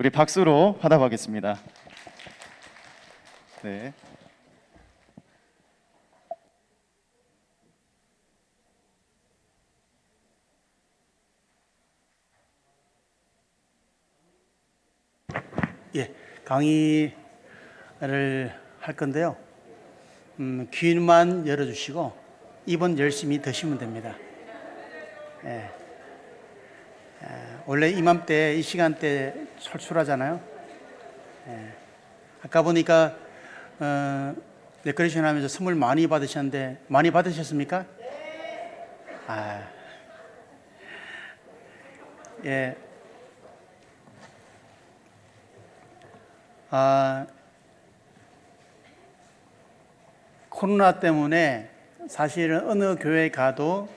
우리 박수로 화답하겠습니다. 네. 예, 강의를 할 건데요. 귀만 열어주시고 입은 열심히 드시면 됩니다. 예. 원래 이맘때 이 시간대 솔솔하잖아요. 예. 아까 보니까 데코레이션 하면서 선물 많이 받으셨는데 많이 받으셨습니까? 예. 코로나 때문에 사실은 어느 교회 가도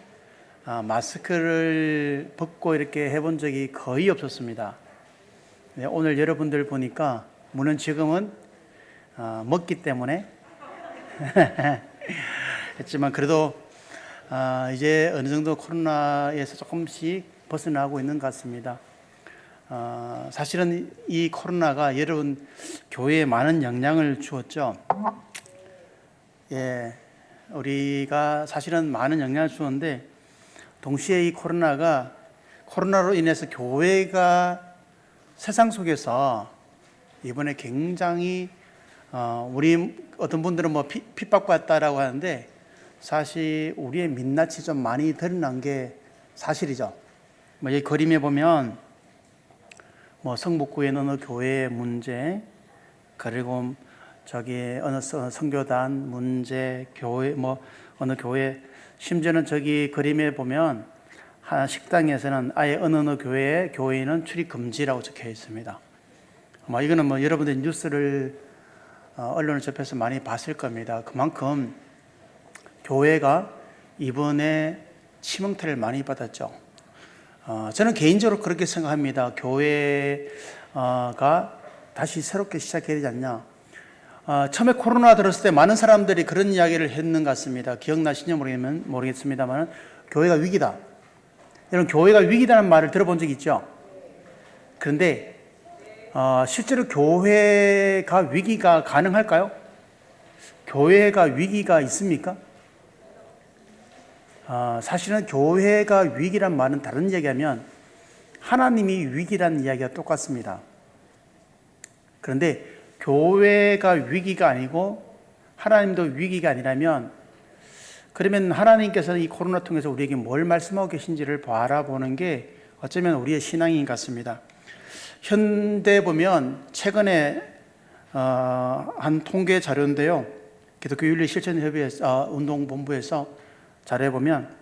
마스크를 벗고 이렇게 해본 적이 거의 없었습니다. 네, 오늘 여러분들 보니까 물론 지금은 먹기 때문에 했지만 그래도 이제 어느 정도 코로나에서 조금씩 벗어나고 있는 것 같습니다. 사실은 이 코로나가 여러분 교회에 많은 영향을 주었죠. 예, 우리가 사실은 많은 영향을 주었는데 동시에 이 코로나로 인해서 교회가 세상 속에서 이번에 굉장히 우리 어떤 분들은 뭐 핍박받았다라고 하는데 사실 우리의 민낯이 좀 많이 드러난 게 사실이죠. 뭐 이 그림에 보면 뭐 성북구의 어느 교회의 문제, 그리고 저기 어느 선교단 문제, 교회 뭐 어느 교회, 심지어는 저기 그림에 보면 한 식당에서는 아예 어느 교회의 교인은 출입 금지라고 적혀 있습니다. 뭐 이거는 뭐 여러분들 뉴스를 언론을 접해서 많이 봤을 겁니다. 그만큼 교회가 이번에 치명타를 많이 받았죠. 저는 개인적으로 그렇게 생각합니다. 교회가 다시 새롭게 시작해야 되지 않냐. 처음에 코로나 들었을 때 많은 사람들이 그런 이야기를 했는 것 같습니다. 기억나시는지 모르겠습니다만 교회가 위기다. 여러분 교회가 위기다는 말을 들어본 적 있죠? 그런데 실제로 교회가 위기가 가능할까요? 교회가 위기가 있습니까? 사실은 교회가 위기란 말은 다른 얘기하면 하나님이 위기란 이야기가 똑같습니다. 그런데 교회가 위기가 아니고 하나님도 위기가 아니라면 그러면 하나님께서는 이 코로나 통해서 우리에게 뭘 말씀하고 계신지를 바라보는 게 어쩌면 우리의 신앙인 것 같습니다. 현대 보면 최근에 한 통계 자료인데요. 기독교 윤리 실천협의회 운동본부에서 자료에 보면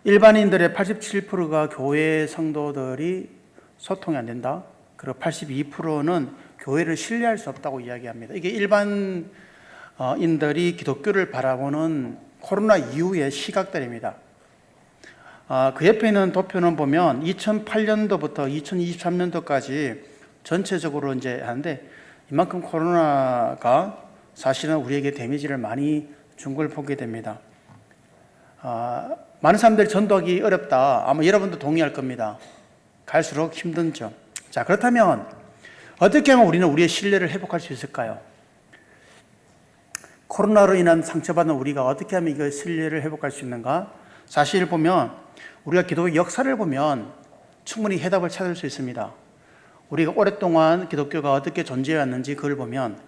일반인들의 87%가 교회 성도들이 소통이 안 된다. 그리고 82%는 교회를 신뢰할 수 없다고 이야기합니다. 이게 일반인들이 기독교를 바라보는 코로나 이후의 시각들입니다. 그 옆에 있는 도표는 보면 2008년도부터 2023년도까지 전체적으로 이제 하는데 이만큼 코로나가 사실은 우리에게 데미지를 많이 준 걸 보게 됩니다. 많은 사람들이 전도하기 어렵다. 아마 여러분도 동의할 겁니다. 갈수록 힘든죠. 자, 그렇다면 어떻게 하면 우리는 우리의 신뢰를 회복할 수 있을까요? 코로나로 인한 상처받은 우리가 어떻게 하면 이 신뢰를 회복할 수 있는가? 사실 보면 우리가 기독교 역사를 보면 충분히 해답을 찾을 수 있습니다. 우리가 오랫동안 기독교가 어떻게 존재해왔는지 그걸 보면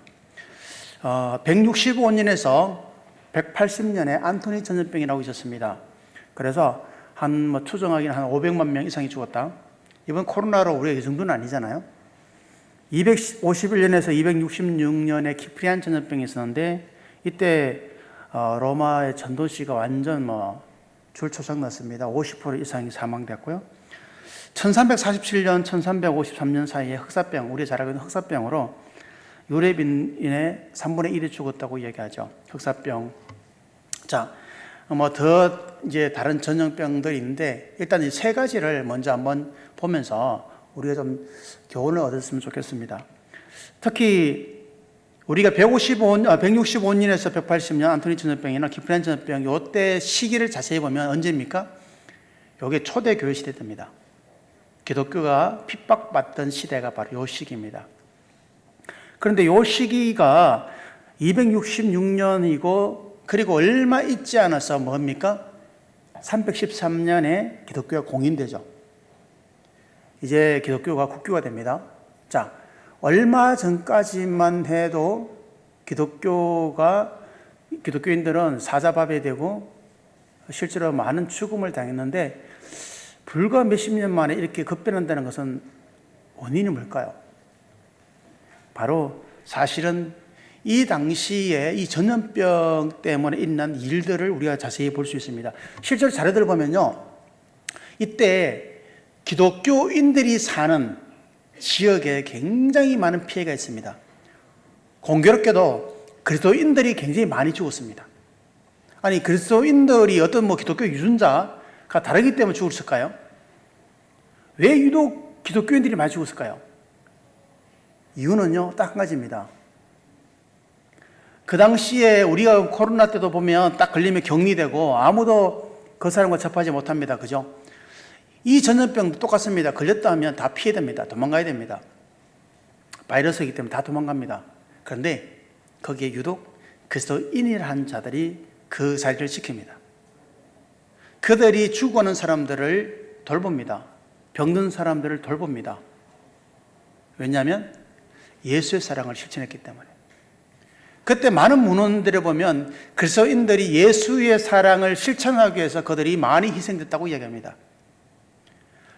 165년에서 180년에 안토니 전염병이라고 있었습니다. 그래서 추정하기는 한 500만 명 이상이 죽었다. 이번 코로나로 우리가 이 정도는 아니잖아요. 251년에서 266년에 키프리안 전염병이 있었는데 이때 로마의 전도시가 완전 줄초상 났습니다. 50% 이상이 사망됐고요. 1347년, 1353년 사이에 흑사병, 우리 잘 알고 있는 흑사병으로 유럽인의 3분의 1이 죽었다고 얘기하죠. 흑사병. 자, 더 이제 다른 전염병들이 있는데 일단 이 세 가지를 먼저 한번 보면서 우리가 좀 교훈을 얻었으면 좋겠습니다. 특히 우리가 165년에서 180년 안토니 전염병이나 키프리안 전염병 요때 시기를 자세히 보면 언제입니까? 요게 초대 교회 시대 때입니다. 기독교가 핍박받던 시대가 바로 이 시기입니다. 그런데 이 시기가 266년이고 그리고 얼마 있지 않아서 뭡니까? 313년에 기독교가 공인되죠. 이제 기독교가 국교가 됩니다. 자, 얼마 전까지만 해도 기독교인들은 사자밥이 되고 실제로 많은 죽음을 당했는데 불과 몇십 년 만에 이렇게 급변한다는 것은 원인이 뭘까요? 바로 사실은 이 당시에 이 전염병 때문에 일어난 일들을 우리가 자세히 볼 수 있습니다. 실제로 자료들을 보면요, 이때 기독교인들이 사는 지역에 굉장히 많은 피해가 있습니다. 공교롭게도 그리스도인들이 굉장히 많이 죽었습니다. 아니, 그리스도인들이 어떤 기독교 유전자가 다르기 때문에 죽었을까요? 왜 유독 기독교인들이 많이 죽었을까요? 이유는요, 딱 한 가지입니다. 그 당시에 우리가 코로나 때도 보면 딱 걸리면 격리되고 아무도 그 사람과 접하지 못합니다. 그죠? 이 전염병도 똑같습니다. 걸렸다 하면 다 피해됩니다. 도망가야 됩니다. 바이러스이기 때문에 다 도망갑니다. 그런데 거기에 유독 그리스도인이라는 자들이 그 자리를 지킵니다. 그들이 죽어가는 사람들을 돌봅니다. 병든 사람들을 돌봅니다. 왜냐하면 예수의 사랑을 실천했기 때문에. 그때 많은 문헌들에 보면 그리스도인들이 예수의 사랑을 실천하기 위해서 그들이 많이 희생됐다고 이야기합니다.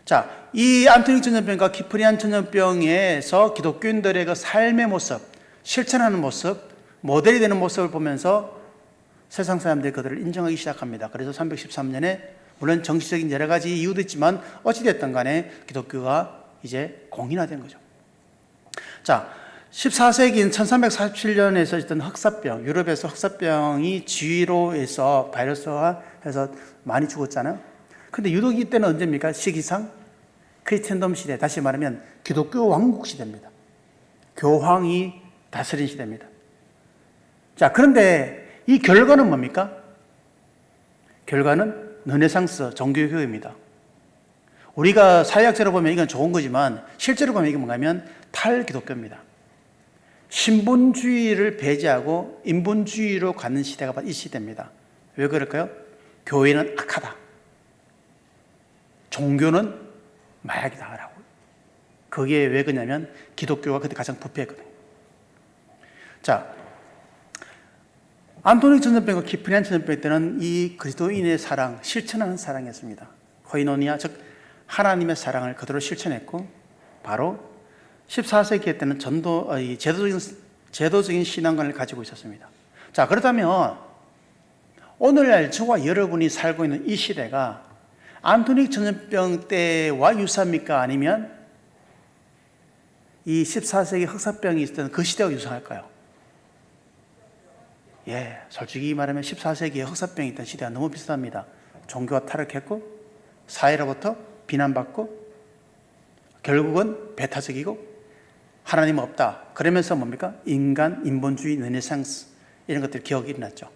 자, 이 안토닉 전염병과 키프리안 전염병에서 기독교인들의 그 삶의 모습, 실천하는 모습, 모델이 되는 모습을 보면서 세상 사람들이 그들을 인정하기 시작합니다. 그래서 313년에 물론 정치적인 여러 가지 이유도 있지만 어찌됐든 간에 기독교가 이제 공인화된 거죠. 자, 14세기인 1347년에서 있던 흑사병, 유럽에서 흑사병이 쥐로 해서 바이러스화해서 많이 죽었잖아요. 근데 유독 이때는 언제입니까? 시기상 크리스천덤 시대, 다시 말하면 기독교 왕국 시대입니다. 교황이 다스린 시대입니다. 자, 그런데 이 결과는 뭡니까? 결과는 르네상스 종교개혁입니다. 우리가 사회학적으로 보면 이건 좋은 거지만 실제로 보면 이게 뭔가면 탈기독교입니다. 신분주의를 배제하고 인본주의로 가는 시대가 바로 이 시대입니다. 왜 그럴까요? 교회는 악하다. 종교는 마약이다라고. 그게 왜 그러냐면 기독교가 그때 가장 부패했거든요. 자, 안토닉 전염병과 키프리안 전염병 때는 이 그리스도인의 사랑, 실천하는 사랑이었습니다. 코이노니아, 즉 하나님의 사랑을 그대로 실천했고 바로 14세기 때는 제도적인 신앙관을 가지고 있었습니다. 자, 그렇다면 오늘날 저와 여러분이 살고 있는 이 시대가 안토닉 전염병 때와 유사합니까? 아니면 이 14세기 흑사병이 있었던 그 시대와 유사할까요? 예, 솔직히 말하면 14세기에 흑사병이 있던 시대와 너무 비슷합니다. 종교가 타락했고 사회로부터 비난받고 결국은 배타적이고 하나님 없다. 그러면서 뭡니까? 인간, 인본주의, 르네상스 이런 것들이 기억이 일어났죠.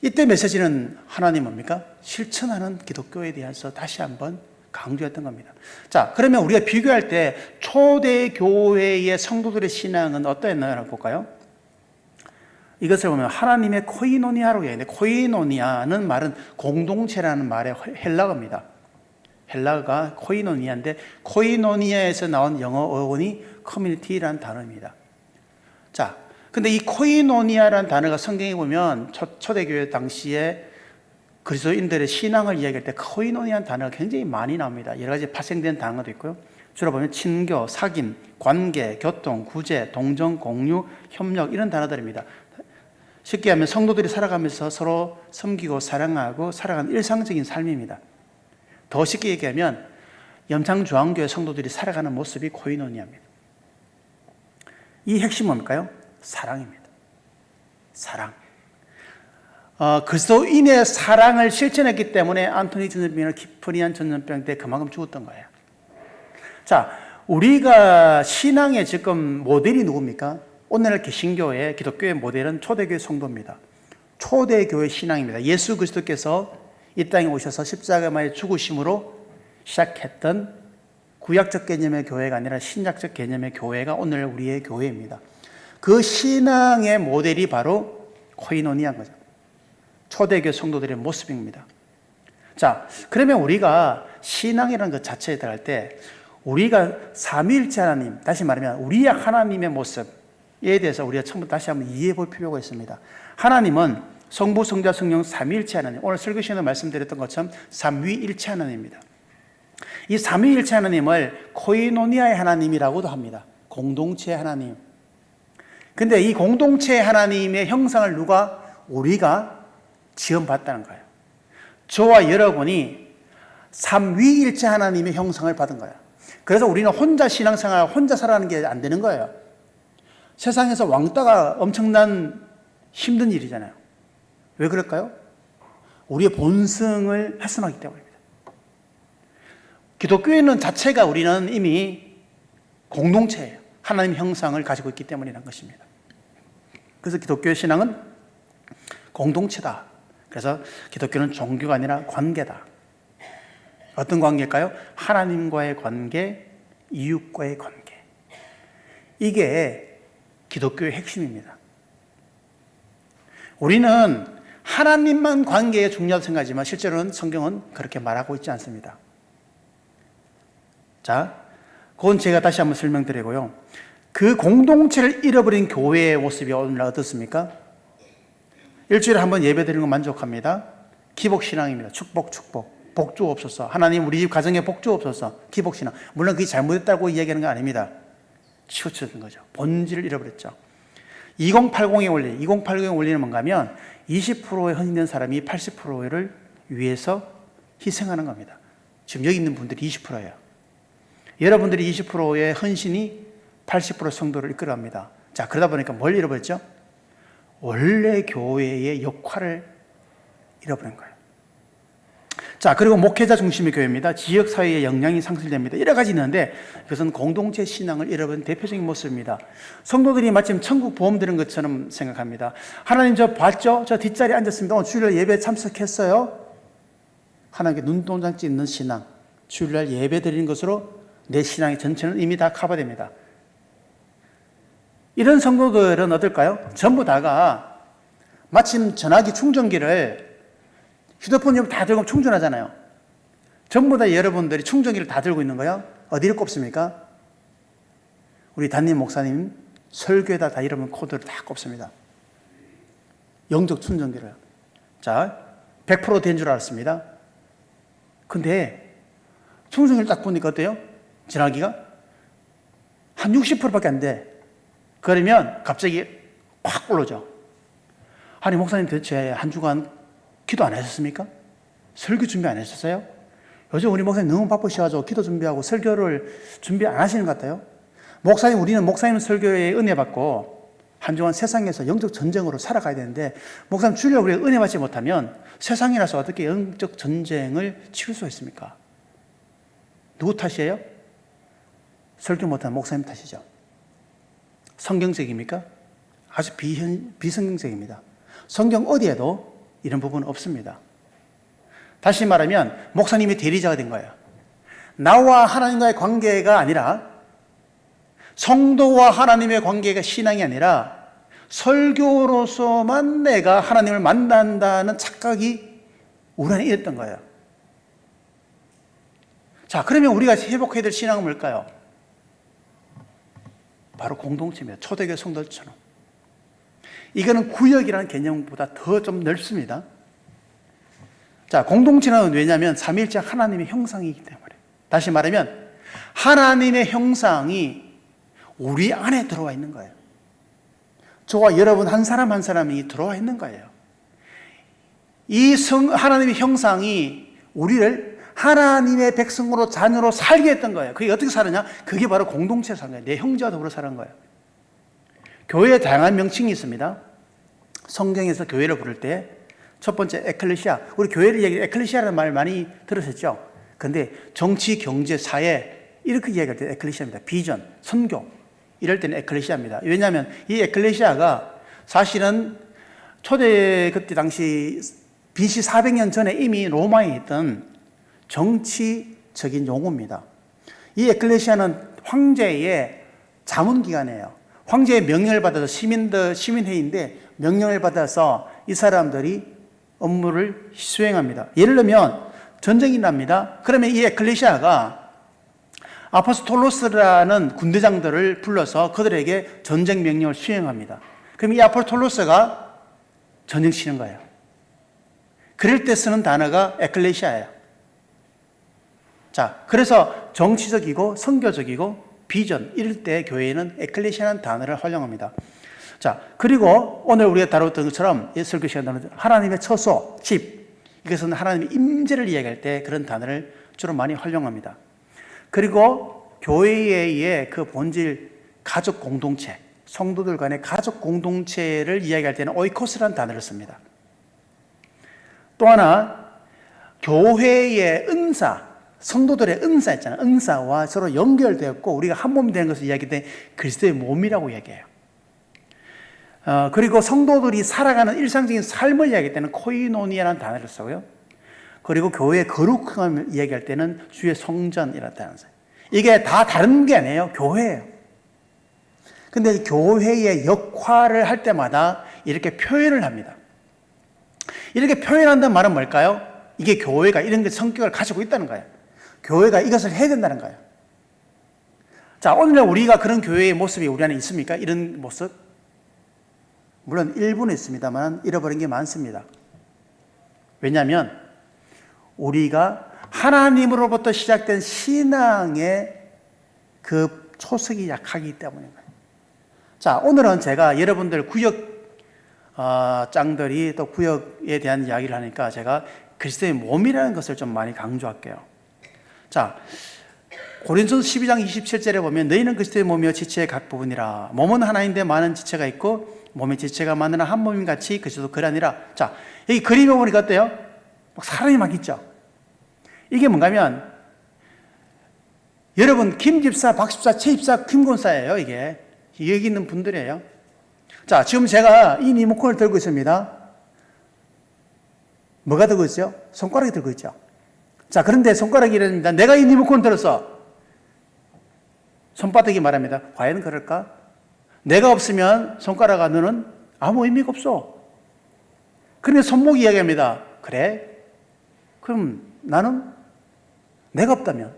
이때 메시지는 하나님 뭡니까? 실천하는 기독교에 대해서 다시 한번 강조했던 겁니다. 자, 그러면 우리가 비교할 때 초대 교회의 성도들의 신앙은 어떠했나요? 볼까요? 이것을 보면 하나님의 코이노니아로 얘기하는데 코이노니아는 말은 공동체라는 말의 헬라어입니다. 헬라어가 코이노니아인데 코이노니아에서 나온 영어 어원이 커뮤니티라는 단어입니다. 자, 근데 이 코이노니아라는 단어가 성경에 보면 초대교회 당시에 그리스도인들의 신앙을 이야기할 때 코이노니아라는 단어가 굉장히 많이 나옵니다. 여러 가지 파생된 단어도 있고요. 주로 보면 친교, 사귐, 관계, 교통, 구제, 동정, 공유, 협력 이런 단어들입니다. 쉽게 하면 성도들이 살아가면서 서로 섬기고 사랑하고 살아가는 일상적인 삶입니다. 더 쉽게 얘기하면 염창중앙교회 성도들이 살아가는 모습이 코이노니아입니다. 이 핵심은 뭘까요? 사랑입니다. 사랑. 그리스도인의 사랑을 실천했기 때문에 안토닉 전염병이나 키프리안 전염병 때 그만큼 죽었던 거예요. 자, 우리가 신앙의 지금 모델이 누굽니까? 오늘날 개신교의 기독교의 모델은 초대교회 성도입니다. 초대교회 신앙입니다. 예수 그리스도께서 이 땅에 오셔서 십자가의 죽으심으로 시작했던 구약적 개념의 교회가 아니라 신약적 개념의 교회가 오늘 우리의 교회입니다. 그 신앙의 모델이 바로 코이노니아인 거죠. 초대교회 성도들의 모습입니다. 자, 그러면 우리가 신앙이라는 것 자체에 들어갈 때 우리가 삼위일체 하나님, 다시 말하면 우리의 하나님의 모습에 대해서 우리가 처음부터 다시 한번 이해해 볼 필요가 있습니다. 하나님은 성부, 성자, 성령 삼위일체 하나님, 오늘 설교 시간에 말씀드렸던 것처럼 삼위일체 하나님입니다. 이 삼위일체 하나님을 코이노니아의 하나님이라고도 합니다. 공동체 하나님. 근데 이 공동체 하나님의 형상을 우리가 지원받다는 거예요. 저와 여러분이 삼위일체 하나님의 형상을 받은 거예요. 그래서 우리는 혼자 신앙생활, 혼자 살아가는 게 안 되는 거예요. 세상에서 왕따가 엄청난 힘든 일이잖아요. 왜 그럴까요? 우리의 본성을 훼손하기 때문입니다. 기독교회는 자체가 우리는 이미 공동체예요. 하나님 형상을 가지고 있기 때문이라는 것입니다. 그래서 기독교의 신앙은 공동체다. 그래서 기독교는 종교가 아니라 관계다. 어떤 관계일까요? 하나님과의 관계, 이웃과의 관계. 이게 기독교의 핵심입니다. 우리는 하나님만 관계에 중요하다고 생각하지만 실제로는 성경은 그렇게 말하고 있지 않습니다. 자, 그건 제가 다시 한번 설명드리고요. 그 공동체를 잃어버린 교회의 모습이 오늘날 어떻습니까? 일주일에 한 번 예배 드리는 건 만족합니다. 기복신앙입니다. 축복. 복 주옵소서. 하나님 우리 집 가정에 복 주옵소서. 기복신앙. 물론 그게 잘못됐다고 이야기하는 건 아닙니다. 치우쳐진 거죠. 본질을 잃어버렸죠. 2080의 원리. 2080의 원리는 뭔가 하면 20%의 헌신된 사람이 80%를 위해서 희생하는 겁니다. 지금 여기 있는 분들이 20%예요. 여러분들이 20%의 헌신이 80% 성도를 이끌어갑니다. 자, 그러다 보니까 뭘 잃어버렸죠? 원래 교회의 역할을 잃어버린 거예요. 자, 그리고 목회자 중심의 교회입니다. 지역사회의 역량이 상실됩니다. 여러 가지 있는데 그것은 공동체 신앙을 잃어버린 대표적인 모습입니다. 성도들이 마침 천국 보험 드는 것처럼 생각합니다. 하나님 저 봤죠? 저 뒷자리에 앉았습니다. 오늘 주일날 예배에 참석했어요. 하나님께 눈동장 찍는 신앙. 주일날 예배 드리는 것으로 내 신앙의 전체는 이미 다 커버됩니다. 이런 성도들은 어떨까요? 전부 다가 마침 전화기 충전기를 휴대폰 옆에 다 들고 충전하잖아요. 전부 다 여러분들이 충전기를 다 들고 있는 거예요. 어디를 꼽습니까? 우리 담임 목사님 설교에다 다 여러분 코드를 다 꼽습니다. 영적 충전기를. 자, 100% 된 줄 알았습니다. 근데 충전기를 딱 보니까 어때요? 전화기가 한 60%밖에 안 돼. 그러면 갑자기 확 올라오죠. 아니 목사님 대체 한 주간 기도 안 하셨습니까? 설교 준비 안 하셨어요? 요즘 우리 목사님 너무 바쁘셔가지고 기도 준비하고 설교를 준비 안 하시는 것 같아요. 우리는 목사님 설교에 은혜 받고 한 주간 세상에서 영적 전쟁으로 살아가야 되는데 목사님 주일날 우리가 은혜 받지 못하면 세상이라서 어떻게 영적 전쟁을 치를 수 있습니까? 누구 탓이에요? 설교 못하는 목사님 탓이죠. 성경적입니까? 아주 비성경적입니다. 성경 어디에도 이런 부분은 없습니다. 다시 말하면 목사님이 대리자가 된 거예요. 나와 하나님과의 관계가 아니라 성도와 하나님의 관계가 신앙이 아니라 설교로서만 내가 하나님을 만난다는 착각이 우리 안에 있었던 거예요. 자, 그러면 우리가 회복해야 될 신앙은 뭘까요? 바로 공동체입니다. 초대교회 성도들처럼. 이거는 구역이라는 개념보다 더 좀 넓습니다. 자, 공동체는 왜냐하면 삼위일체 하나님의 형상이기 때문에. 다시 말하면 하나님의 형상이 우리 안에 들어와 있는 거예요. 저와 여러분 한 사람 한 사람이 들어와 있는 거예요. 이 하나님의 형상이 우리를 하나님의 백성으로 자녀로 살게 했던 거예요. 그게 어떻게 사느냐? 그게 바로 공동체에서 사는 거예요. 내 형제와 더불어 사는 거예요. 교회에 다양한 명칭이 있습니다. 성경에서 교회를 부를 때 첫 번째 에클레시아, 우리 교회를 얘기해 에클레시아라는 말 많이 들으셨죠? 근데 정치, 경제, 사회 이렇게 이야기할 때 에클레시아입니다. 비전, 선교 이럴 때는 에클레시아입니다. 왜냐하면 이 에클레시아가 사실은 그때 당시 BC 400년 전에 이미 로마에 있던 정치적인 용어입니다. 이 에클레시아는 황제의 자문기관이에요. 황제의 명령을 받아서 시민회의인데 명령을 받아서 이 사람들이 업무를 수행합니다. 예를 들면 전쟁이 납니다. 그러면 이 에클레시아가 아포스톨로스라는 군대장들을 불러서 그들에게 전쟁 명령을 수행합니다. 그럼 이 아포스톨로스가 전쟁 치는 거예요. 그럴 때 쓰는 단어가 에클레시아예요. 자, 그래서 정치적이고 선교적이고 비전 이럴 때 교회는 에클레시아라는 단어를 활용합니다. 자, 그리고 오늘 우리가 다뤘던 것처럼 설교 시간에 하나님의 처소, 집, 이것은 하나님의 임재를 이야기할 때 그런 단어를 주로 많이 활용합니다. 그리고 교회의 그 본질, 가족 공동체, 성도들 간의 가족 공동체를 이야기할 때는 오이코스라는 단어를 씁니다. 또 하나, 교회의 은사, 성도들의 은사 있잖아요. 은사와 서로 연결되었고 우리가 한 몸이 되는 것을 이야기할 때 그리스도의 몸이라고 얘기해요. 그리고 성도들이 살아가는 일상적인 삶을 이야기할 때는 코이노니아라는 단어를 쓰고요. 그리고 교회의 거룩함을 이야기할 때는 주의 성전이라는 단어를 써요. 이게 다 다른 게 아니에요. 교회예요. 근데 교회의 역할을 할 때마다 이렇게 표현을 합니다. 이렇게 표현한다는 말은 뭘까요? 이게 교회가 이런 성격을 가지고 있다는 거예요. 교회가 이것을 해야 된다는 거예요. 자, 오늘날 우리가 그런 교회의 모습이 우리 안에 있습니까? 이런 모습? 물론 일부는 있습니다만 잃어버린 게 많습니다. 왜냐하면 우리가 하나님으로부터 시작된 신앙의 그 초석이 약하기 때문인 거예요. 자, 오늘은 제가 여러분들 짱들이 또 구역에 대한 이야기를 하니까 제가 그리스도의 몸이라는 것을 좀 많이 강조할게요. 자, 고린도서 12장 27절에 보면 너희는 그리스도의 몸이요 지체의 각 부분이라. 몸은 하나인데 많은 지체가 있고 몸의 지체가 많으나 한 몸인 같이 그리스도도 그러하니라. 자, 여기 그림에 보니까 어때요? 막 사람이 막 있죠. 이게 뭔가 하면 여러분 김 집사, 박 집사, 최 집사, 김 권사예요. 이게 여기 있는 분들이에요. 자, 지금 제가 이 리모컨을 들고 있습니다. 뭐가 들고 있어요? 손가락이 들고 있죠. 자, 그런데 손가락이 이랍니다. 내가 이 리모컨을 들었어. 손바닥이 말합니다. 과연 그럴까? 내가 없으면 손가락아 너는 아무 의미가 없어. 그런데 손목이 이야기합니다. 그래? 그럼 나는 내가 없다면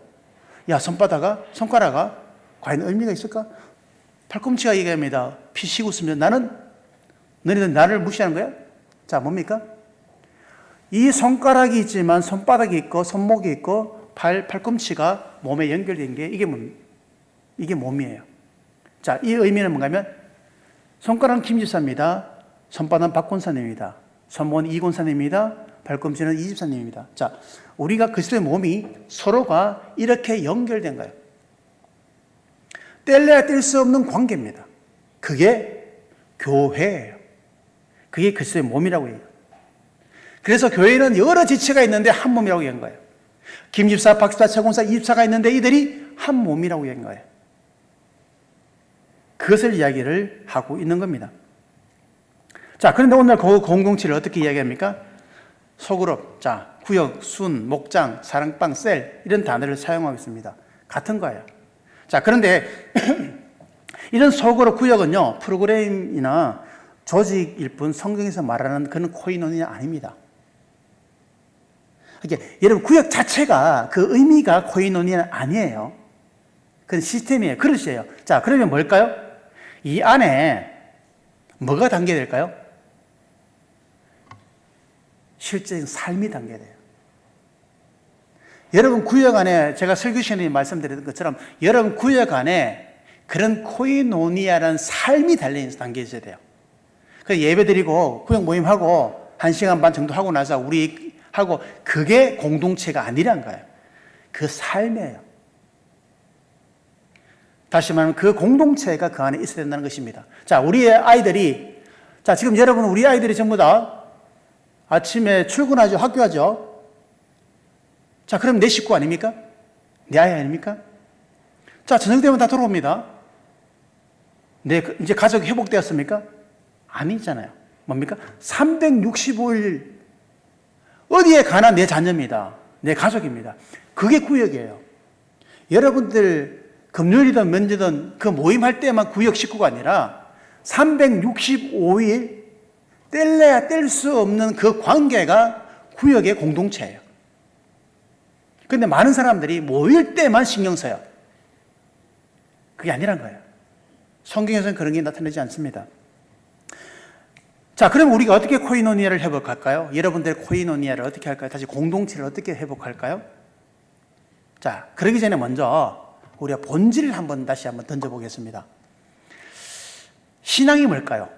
야 손가락아 과연 의미가 있을까? 팔꿈치가 얘기합니다. 피 쉬고 있으면 너희들 나를 무시하는 거야? 자, 뭡니까? 이 손가락이 있지만 손바닥이 있고 손목이 있고 팔꿈치가 몸에 연결된 게 이게 몸이에요. 자, 이 의미는 뭔가 하면 손가락은 김 집사입니다. 손바닥은 박 권사님입니다. 손목은 이 권사님입니다. 발꿈치는 이 집사님입니다. 자, 우리가 그리스도의 몸이 서로가 이렇게 연결된 거예요. 뗄래야 뗄 수 없는 관계입니다. 그게 교회예요. 그게 그리스도의 몸이라고 해요. 그래서 교회는 여러 지체가 있는데 한 몸이라고 얘기한 거예요. 김 집사, 박 집사, 최 권사, 이 집사가 있는데 이들이 한 몸이라고 얘기한 거예요. 그것을 이야기를 하고 있는 겁니다. 자, 그런데 오늘 그 공동체를 어떻게 이야기합니까? 소그룹, 자, 구역, 순, 목장, 사랑방, 셀 이런 단어를 사용하겠습니다. 같은 거예요. 자, 그런데 이런 소그룹 구역은요 프로그램이나 조직일 뿐 성경에서 말하는 그런 코이노니아 아닙니다. 이게 여러분 구역 자체가 그 의미가 코이노니아 아니에요. 그건 시스템이에요. 그릇이에요. 자, 그러면 뭘까요? 이 안에 뭐가 담겨야 될까요? 실제적인 삶이 담겨야 돼요. 여러분 구역 안에 제가 설교 시간에 말씀드렸던 것처럼 여러분 구역 안에 그런 코이노니아라는 삶이 담겨 있어야 돼요. 그 예배 드리고 구역 모임하고 1시간 반 정도 하고 나서 우리 하고 그게 공동체가 아니란 거예요. 그 삶이에요. 다시 말하면 그 공동체가 그 안에 있어야 된다는 것입니다. 자, 우리의 아이들이 자, 지금 여러분 우리 아이들이 전부 다 아침에 출근하죠. 학교하죠. 자, 그럼 내 식구 아닙니까? 내 아이 아닙니까? 자, 저녁 되면 다 돌아옵니다. 이제 가족이 회복되었습니까? 아니잖아요. 뭡니까? 365일 어디에 가나 내 자녀입니다. 내 가족입니다. 그게 구역이에요. 여러분들 금요일이든 면제든 그 모임할 때만 구역 식구가 아니라 365일 뗄래야 뗄 수 없는 그 관계가 구역의 공동체예요. 그런데 많은 사람들이 모일 때만 신경 써요. 그게 아니란 거예요. 성경에서는 그런 게 나타나지 않습니다. 자, 그럼 우리가 어떻게 코이노니아를 회복할까요? 여러분들 코이노니아를 어떻게 할까요? 다시 공동체를 어떻게 회복할까요? 자, 그러기 전에 먼저 우리가 본질을 다시 한번 던져보겠습니다. 신앙이 뭘까요?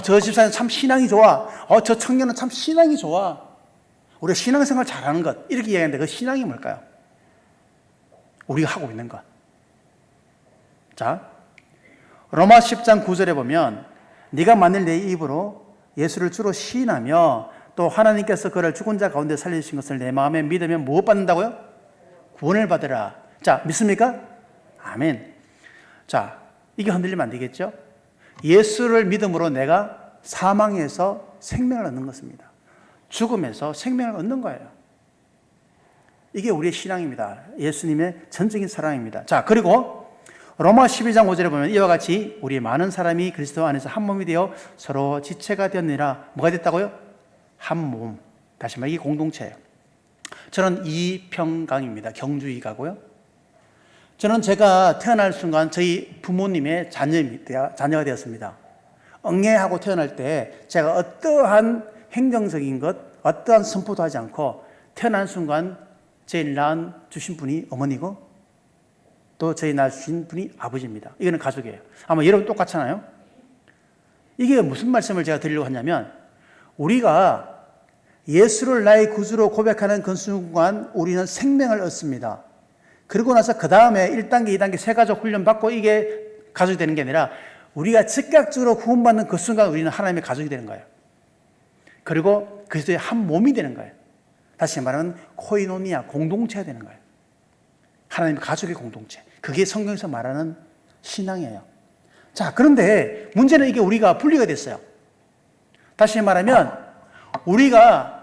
저 집사님 참 신앙이 좋아. 저 청년은 참 신앙이 좋아. 우리가 신앙생활 잘하는 것. 이렇게 이야기하는데 그 신앙이 뭘까요? 우리가 하고 있는 것. 자, 로마 10장 9절에 보면 네가 만일 내 입으로 예수를 주로 시인하며 또 하나님께서 그를 죽은 자 가운데 살리신 것을 내 마음에 믿으면 무엇 받는다고요? 구원을 받으라. 자, 믿습니까? 아멘. 자, 이게 흔들리면 안 되겠죠? 예수를 믿음으로 내가 사망에서 생명을 얻는 것입니다. 죽음에서 생명을 얻는 거예요. 이게 우리의 신앙입니다. 예수님의 전적인 사랑입니다. 자, 그리고 로마 12장 5절에 보면 이와 같이 우리 많은 사람이 그리스도 안에서 한 몸이 되어 서로 지체가 되었느니라. 뭐가 됐다고요? 한 몸. 다시 말해 이게 공동체예요. 저는 이평강입니다. 경주 이가고요. 저는 제가 태어날 순간 저희 부모님의 자녀가 되었습니다. 응애하고 태어날 때 제가 어떠한 행정적인 것, 어떠한 선포도 하지 않고 태어난 순간 제일 낳은 주신 분이 어머니고 또 저희 낳으신 분이 아버지입니다. 이거는 가족이에요. 아마 여러분 똑같잖아요. 이게 무슨 말씀을 제가 드리려고 하냐면 우리가 예수를 나의 구주로 고백하는 그 순간 우리는 생명을 얻습니다. 그러고 나서 그 다음에 1단계, 2단계 세 가족 훈련 받고 이게 가족이 되는 게 아니라 우리가 즉각적으로 구원받는 그 순간 우리는 하나님의 가족이 되는 거예요. 그리고 그리스도의 한 몸이 되는 거예요. 다시 말하면 코이노니아, 공동체가 되는 거예요. 하나님의 가족의 공동체. 그게 성경에서 말하는 신앙이에요. 자, 그런데 문제는 이게 우리가 분리가 됐어요. 다시 말하면 우리가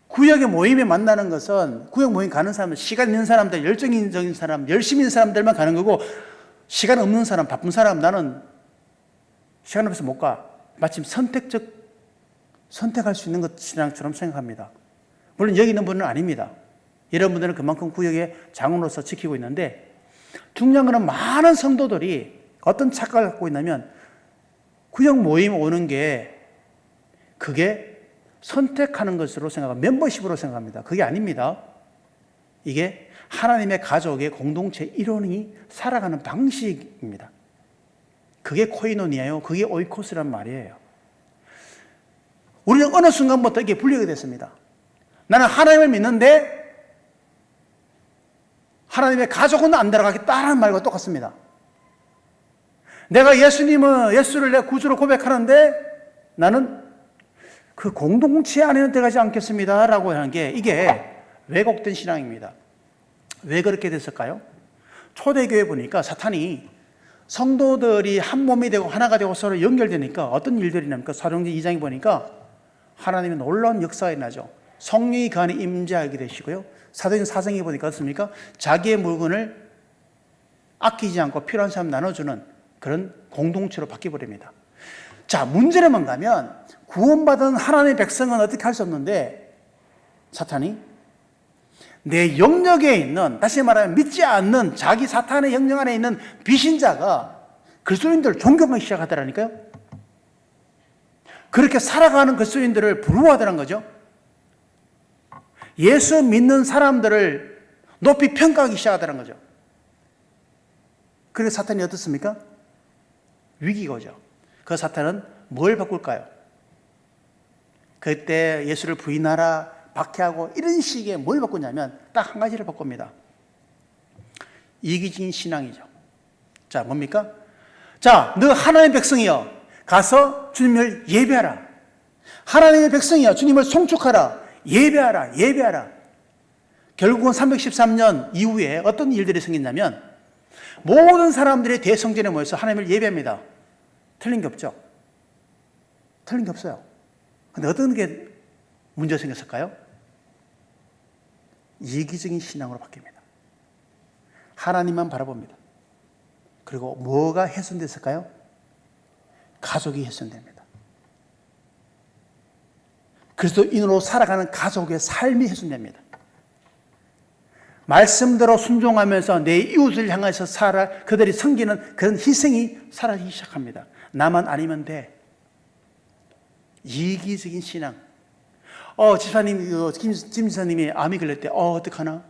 구역의 모임에 만나는 것은 구역 모임 가는 사람은 시간 있는 사람들, 열정적인 사람, 열심히 있는 사람들만 가는 거고 시간 없는 사람, 바쁜 사람 나는 시간 없어서 못 가. 마침 선택할 수 있는 것 신앙처럼 생각합니다. 물론 여기 있는 분은 아닙니다. 여러분들은 그만큼 구역의 장로로서 지키고 있는데 중요한 것은 많은 성도들이 어떤 착각을 갖고 있냐면 구역 모임 오는 게 그게 선택하는 것으로 생각하고 멤버십으로 생각합니다. 그게 아닙니다. 이게 하나님의 가족의 공동체 일원이 살아가는 방식입니다. 그게 코이노니아예요. 그게 오이코스란 말이에요. 우리는 어느 순간부터 이게 분리가 됐습니다. 나는 하나님을 믿는데 하나님의 가족은 안 들어가겠다라는 말과 똑같습니다. 내가 예수를 내 구주로 고백하는데 나는 그 공동체 안에는 들어가지 않겠습니다 라고 하는 게 이게 왜곡된 신앙입니다. 왜 그렇게 됐을까요? 초대교회 보니까 사탄이 성도들이 한 몸이 되고 하나가 되고 서로 연결되니까 어떤 일들이 납니까? 사도행전 2장에 보니까 하나님의 놀라운 역사가 일어나죠. 성령이 그 안에 임재하게 되시고요. 사도행전 4장에 보니까 어떻습니까? 자기의 물건을 아끼지 않고 필요한 사람 나눠주는 그런 공동체로 바뀌어버립니다. 자, 문제는 뭔가 하면 구원받은 하나님의 백성은 어떻게 할 수 없는데 사탄이 내 영역에 있는, 다시 말하면 믿지 않는 자기 사탄의 영역 안에 있는 비신자가 그리스도인들을 존경하기 시작하더라니까요. 그렇게 살아가는 그리스도인들을 부러워하더란 거죠. 예수 믿는 사람들을 높이 평가하기 시작하더란 거죠. 그래서 사탄이 어떻습니까? 위기가 오죠. 그 사탄은 뭘 바꿀까요? 그때 예수를 부인하라, 박해하고 이런 식의 뭘 바꾸냐면 딱 한 가지를 바꿉니다. 이기적인 신앙이죠. 자, 뭡니까? 자, 너 하나님의 백성이여 가서 주님을 예배하라. 하나님의 백성이여 주님을 송축하라. 예배하라. 예배하라. 결국은 313년 이후에 어떤 일들이 생겼냐면 모든 사람들이 대성전에 모여서 하나님을 예배합니다. 틀린 게 없죠. 틀린 게 없어요. 근데 어떤 게 문제가 생겼을까요? 이기적인 신앙으로 바뀝니다. 하나님만 바라봅니다. 그리고 뭐가 훼손됐을까요? 가족이 훼손됩니다. 그리스도인으로 살아가는 가족의 삶이 훼손됩니다. 말씀대로 순종하면서 내 이웃을 향해서 그들이 섬기는 그런 희생이 사라지기 시작합니다. 나만 아니면 돼. 이기적인 신앙. 집사님, 김 지사님이 암이 걸릴 때, 어떡하나?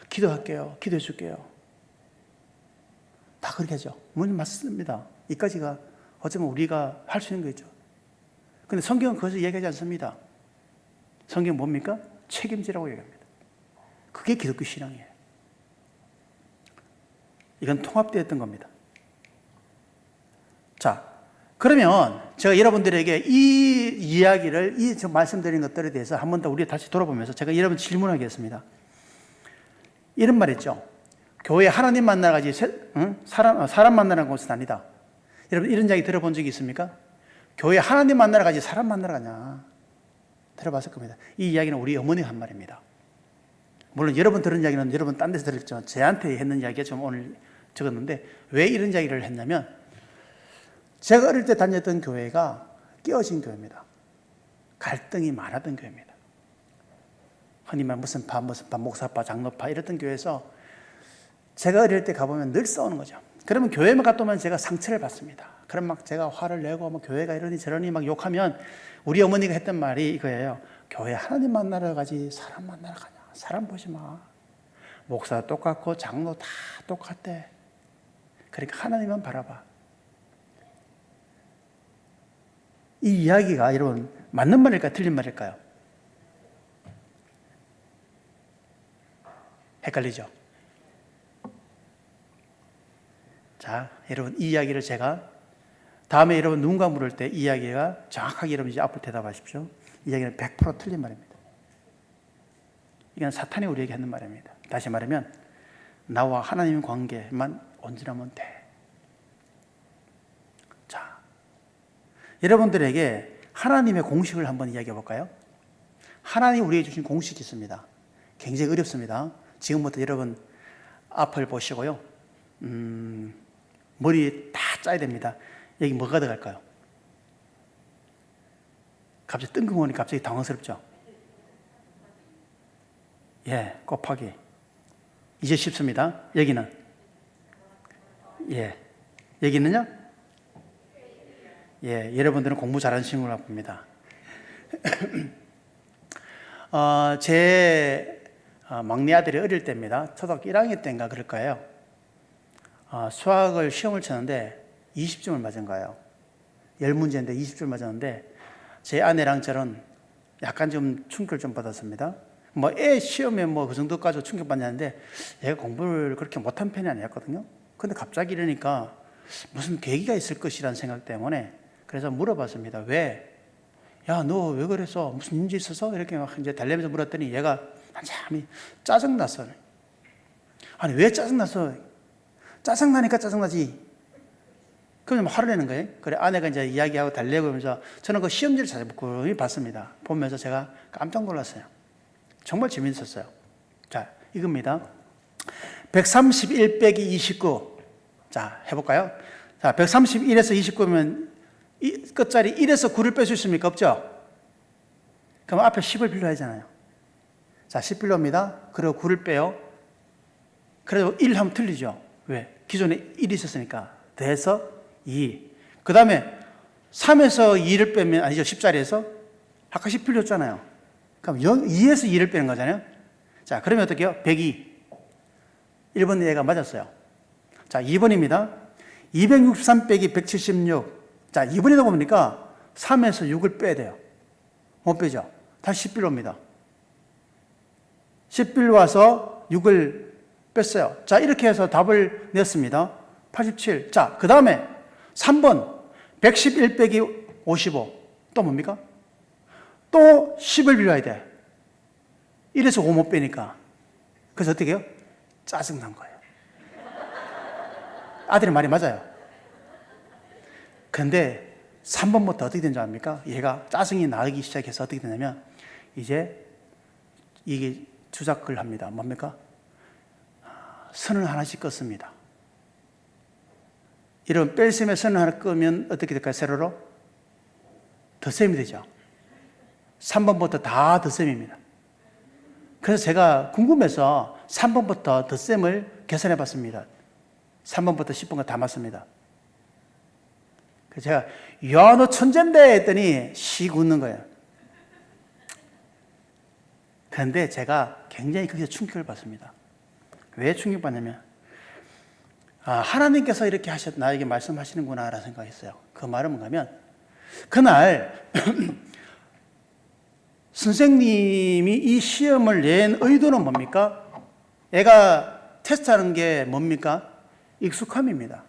기도할게요. 기도해 줄게요. 다 그렇게 하죠. 맞습니다. 이까지가 어쩌면 우리가 할 수 있는 거죠. 근데 성경은 그것을 얘기하지 않습니다. 성경은 뭡니까? 책임지라고 얘기합니다. 그게 기독교 신앙이에요. 이건 통합되었던 겁니다. 자, 그러면 제가 여러분들에게 이 이야기를, 지금 말씀드린 것들에 대해서 한 번 더 우리 다시 돌아보면서 제가 여러분 질문하겠습니다. 이런 말 있죠. 교회 하나님 만나러 가지 사람 만나는 곳은 아니다. 여러분 이런 이야기 들어본 적이 있습니까? 교회 하나님 만나러 가지 사람 만나러 가냐. 들어봤을 겁니다. 이 이야기는 우리 어머니가 한 말입니다. 물론 여러분 들은 이야기는 여러분 딴 데서 들었지만 제한테 했는 이야기가 좀 오늘 적었는데 왜 이런 이야기를 했냐면 제가 어릴 때 다녔던 교회가 깨어진 교회입니다. 갈등이 많았던 교회입니다. 흔히 말 무슨 파, 목사파, 장로파 이랬던 교회에서 제가 어릴 때 가보면 늘 싸우는 거죠. 그러면 교회만 갔다 오면 제가 상처를 받습니다. 그럼 막 제가 화를 내고 뭐 교회가 이러니 저러니 막 욕하면 우리 어머니가 했던 말이 이거예요. 교회 하나님 만나러 가지 사람 만나러 가냐. 사람 보지 마. 목사 똑같고 장로 다 똑같대. 그러니까 하나님만 바라봐. 이 이야기가 여러분 맞는 말일까요? 틀린 말일까요? 헷갈리죠? 자, 여러분 이 이야기를 제가 다음에 여러분 누군가 물을 때 이 이야기가 정확하게 여러분 이제 앞으로 대답하십시오. 이 이야기는 100% 틀린 말입니다. 이건 사탄이 우리에게 하는 말입니다. 다시 말하면 나와 하나님 관계만 온전하면 돼. 자, 여러분들에게 하나님의 공식을 한번 이야기해 볼까요? 하나님 우리에게 주신 공식이 있습니다. 굉장히 어렵습니다. 지금부터 여러분 앞을 보시고요. 머리 다 짜야 됩니다. 여기 뭐가 들어갈까요? 갑자기 뜬금없이 갑자기 당황스럽죠? 예, 곱하기. 이제 쉽습니다. 여기는? 예. 여기는요? 예, 여러분들은 공부 잘하는 친구라 봅니다. 제 막내 아들이 어릴 때입니다. 초등학교 1학년 때인가 그럴 거예요. 수학을 시험을 쳤는데 20점을 맞은 거예요. 10문제인데 20점을 맞았는데 제 아내랑 저는 약간 좀 충격을 좀 받았습니다. 뭐 애 시험에 뭐 그 정도까지 충격받냐는데 얘가 공부를 그렇게 못한 편이 아니었거든요. 근데 갑자기 이러니까 무슨 계기가 있을 것이라는 생각 때문에 그래서 물어봤습니다. 왜? 야, 너 왜 그랬어? 무슨 문제 있어서? 이렇게 막 이제 달래면서 물었더니 얘가 한참이 짜증났어. 아니, 왜 짜증났어? 짜증나니까 짜증나지. 그럼 화를 내는 거예요. 그래, 아내가 이제 이야기하고 달래고 하면서 저는 그 시험지를 자세히 봤습니다. 보면서 제가 깜짝 놀랐어요. 정말 재밌었어요. 자, 이겁니다. 131 빼기 29. 자, 해볼까요? 자, 131에서 29면 끝자리 1에서 9를 뺄 수 있습니까? 없죠? 그럼 앞에 10을 빌려야 하잖아요. 자, 10 빌려옵니다. 그리고 9를 빼요. 그래도 1 하면 틀리죠. 왜? 기존에 1이 있었으니까. 더해서 2. 그 다음에 3에서 2를 빼면, 아니죠. 10자리에서. 아까 10 빌렸잖아요. 그럼 2에서 2를 빼는 거잖아요. 자, 그러면 어떻게 해요? 102. 1번 얘가 맞았어요. 자, 2번입니다. 263 빼기 176. 자, 2번이다 보니까 3에서 6을 빼야 돼요. 못 빼죠. 다시 10빌로 옵니다. 10빌로 와서 6을 뺐어요. 자, 이렇게 해서 답을 냈습니다. 87. 자, 그 다음에 3번 111 빼기 55. 또 뭡니까? 또 10을 빌려야 돼. 1에서 5 못 빼니까. 그래서 어떻게 해요? 짜증난 거예요. 아들의 말이 맞아요. 근데 3번부터 어떻게 된 줄 압니까? 얘가 짜증이 나기 시작해서 어떻게 되냐면 이제 이게 주작을 합니다. 뭡니까? 선을 하나씩 껐습니다. 이런 뺄셈에 선을 하나 끄면 어떻게 될까요? 세로로? 덧셈이 되죠. 3번부터 다 덧셈입니다. 그래서 제가 궁금해서 3번부터 덧셈을 계산해 봤습니다. 3번부터 10번까지 다 맞습니다. 그래서 제가 야, 너 천재인데 했더니 씩 웃는 거예요. 그런데 제가 굉장히 거기서 충격을 받습니다. 왜 충격받냐면 하나님께서 이렇게 나에게 말씀하시는구나 라는 생각했어요. 그 말은 뭔가면 그날 선생님이 이 시험을 낸 의도는 뭡니까? 애가 테스트하는 게 뭡니까? 익숙함입니다.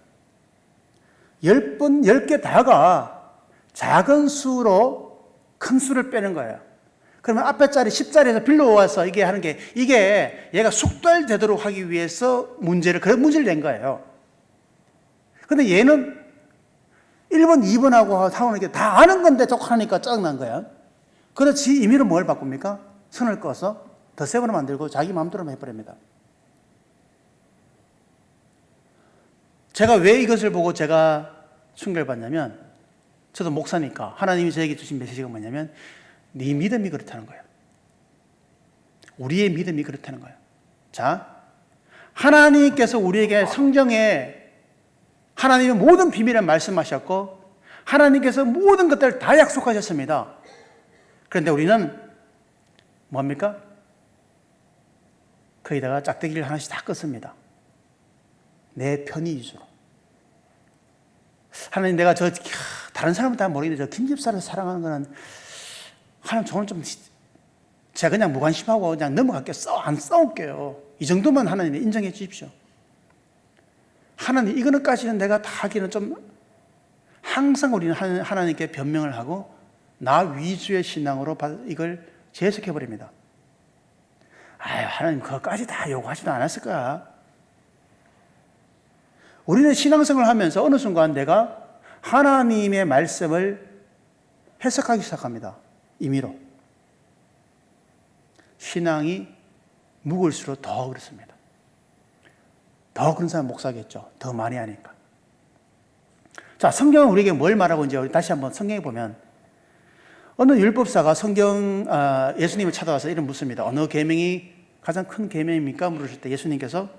10번, 10개 다가 작은 수로 큰 수를 빼는 거예요. 그러면 앞에 자리 10자리에서 빌려와서 이게 하는 게, 이게 얘가 숙달되도록 하기 위해서 그런 문제를 낸 거예요. 근데 얘는 1번, 2번하고 하는 게 다 아는 건데 자꾸 하니까 짜증난 거야. 그렇지, 임의로 뭘 바꿉니까? 선을 꺼서 덧셈으로 만들고 자기 마음대로 해버립니다. 제가 왜 이것을 보고 제가 충격을 받냐면, 저도 목사니까 하나님이 저에게 주신 메시지가 뭐냐면, 네 믿음이 그렇다는 거예요. 우리의 믿음이 그렇다는 거예요. 자, 하나님께서 우리에게 성경에 하나님의 모든 비밀을 말씀하셨고 하나님께서 모든 것들을 다 약속하셨습니다. 그런데 우리는 뭡니까? 거기다가 짝대기를 하나씩 다 껐습니다. 내 편의 위주로. 하나님, 내가 다른 사람은 다 모르겠는데 저 김집사를 사랑하는 거는 하나님, 저는 좀 제가 그냥 무관심하고 그냥 넘어갈게요. 안 싸울게요. 이 정도만 하나님 인정해 주십시오. 하나님, 이거는까지는 내가 다 하기는 좀, 항상 우리는 하나님께 변명을 하고 나 위주의 신앙으로 이걸 재해석해 버립니다. 하나님 그것까지 다 요구하지도 않았을 거야. 우리는 신앙생활을 하면서 어느 순간 내가 하나님의 말씀을 해석하기 시작합니다. 임의로. 신앙이 묵을수록 더 그렇습니다. 더 그런 사람 목사겠죠. 더 많이 하니까. 자, 성경은 우리에게 뭘 말하고 있는지 다시 한번 성경에 보면, 어느 율법사가 예수님을 찾아와서 이런 묻습니다. 어느 계명이 가장 큰 계명입니까? 물으실 때 예수님께서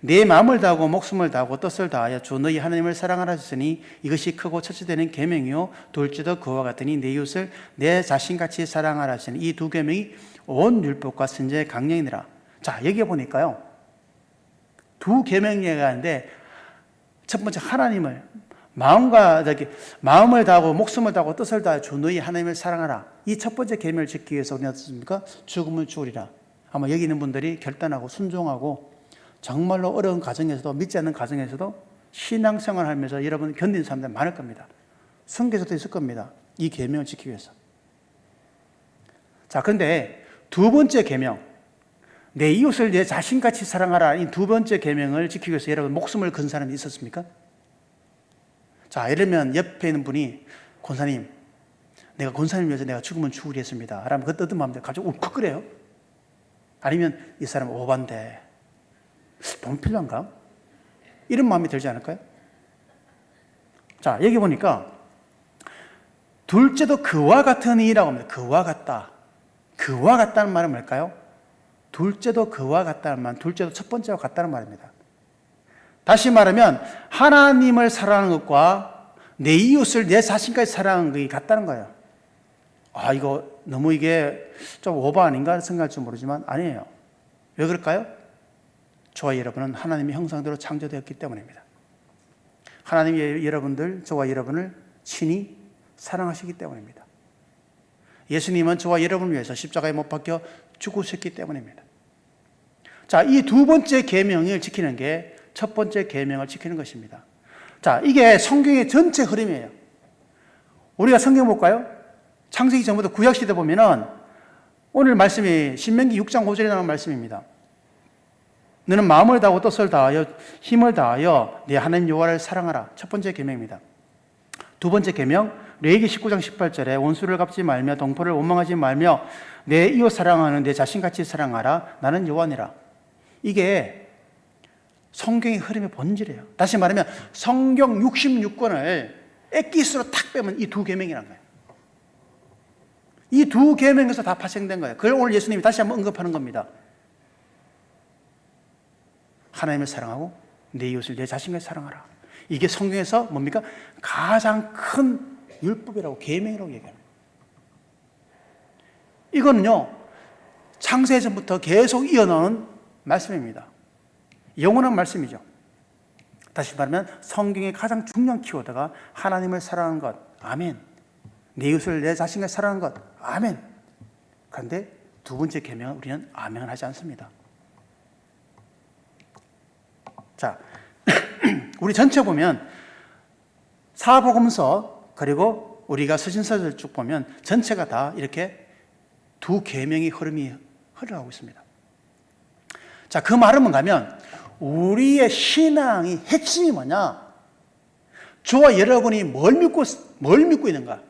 내 마음을 다하고 목숨을 다하고 뜻을 다하여 주 너희 하나님을 사랑하라 하셨으니 이것이 크고 첫째 되는 계명이요 둘째도 그와 같으니 내 이웃을 내 자신같이 사랑하라 하시니 이 두 계명이 온 율법과 선지자의 강령이니라. 자, 여기 보니까요, 두 계명이 하는데 첫 번째 하나님을 마음을 다하고 목숨을 다하고 뜻을 다하여 주 너희 하나님을 사랑하라. 이 첫 번째 계명을 지키기 위해서 우리가 어떻습니까? 죽으면 죽으리라. 아마 여기 있는 분들이 결단하고 순종하고 정말로 어려운 가정에서도, 믿지 않는 가정에서도 신앙생활을 하면서 여러분 견디는 사람들 많을 겁니다. 성경에서도 있을 겁니다. 이 계명을 지키기 위해서. 자, 그런데 두 번째 계명, 내 이웃을 내 자신같이 사랑하라. 이 두 번째 계명을 지키기 위해서 여러분 목숨을 건 사람이 있었습니까? 자, 예를 들면 옆에 있는 분이 권사님, 내가 권사님 위해서 내가 죽으면 죽으리 했습니다. 라면 그 뜻은 마음대로 갑자기 울컥거려요. 아니면 이 사람 오반데 돈 필요한가? 이런 마음이 들지 않을까요? 자, 여기 보니까 둘째도 그와 같은 이라고 합니다. 그와 같다. 그와 같다는 말은 뭘까요? 둘째도 그와 같다는 말, 둘째도 첫 번째와 같다는 말입니다. 다시 말하면 하나님을 사랑하는 것과 내 이웃을 내 자신까지 사랑하는 것이 같다는 거예요. 이거 너무 이게 좀 오버 아닌가 생각할지 모르지만 아니에요. 왜 그럴까요? 저와 여러분은 하나님의 형상대로 창조되었기 때문입니다. 하나님이 저와 여러분을 친히 사랑하시기 때문입니다. 예수님은 저와 여러분을 위해서 십자가에 못 박혀 죽으셨기 때문입니다. 자, 이 두 번째 계명을 지키는 게 첫 번째 계명을 지키는 것입니다. 자, 이게 성경의 전체 흐름이에요. 우리가 성경 볼까요? 창세기 전부터 구약 시대 보면은 오늘 말씀이 신명기 6장 5절에 나오는 말씀입니다. 너는 마음을 다하고 뜻을 다하여 힘을 다하여 내 하나님 여호와를 사랑하라. 첫 번째 계명입니다. 두 번째 계명, 레위기 19장 18절에 원수를 갚지 말며 동포를 원망하지 말며 내 이웃 사랑하는 내 자신같이 사랑하라. 나는 여호와니라. 이게 성경의 흐름의 본질이에요. 다시 말하면 성경 66권을 엑기스로 탁 빼면 이 두 계명이란 거예요. 이 두 계명에서 다 파생된 거예요. 그걸 오늘 예수님이 다시 한번 언급하는 겁니다. 하나님을 사랑하고 내 이웃을 내 자신을 사랑하라. 이게 성경에서 뭡니까? 가장 큰 율법이라고, 계명이라고 얘기합니다. 이거는요, 창세전부터 계속 이어나오는 말씀입니다. 영원한 말씀이죠. 다시 말하면 성경의 가장 중요한 키워드가 하나님을 사랑하는 것, 아멘. 내 이웃을 내 자신을 사랑하는 것, 아멘. 그런데 두 번째 계명은 우리는 아멘을 하지 않습니다. 자, 우리 전체 보면 사복음서 그리고 우리가 서신서를 쭉 보면 전체가 다 이렇게 두 계명의 흐름이 흘러가고 있습니다. 자, 그 말은 뭔가면 우리의 신앙의 핵심이 뭐냐? 저와 여러분이 뭘 믿고 있는가?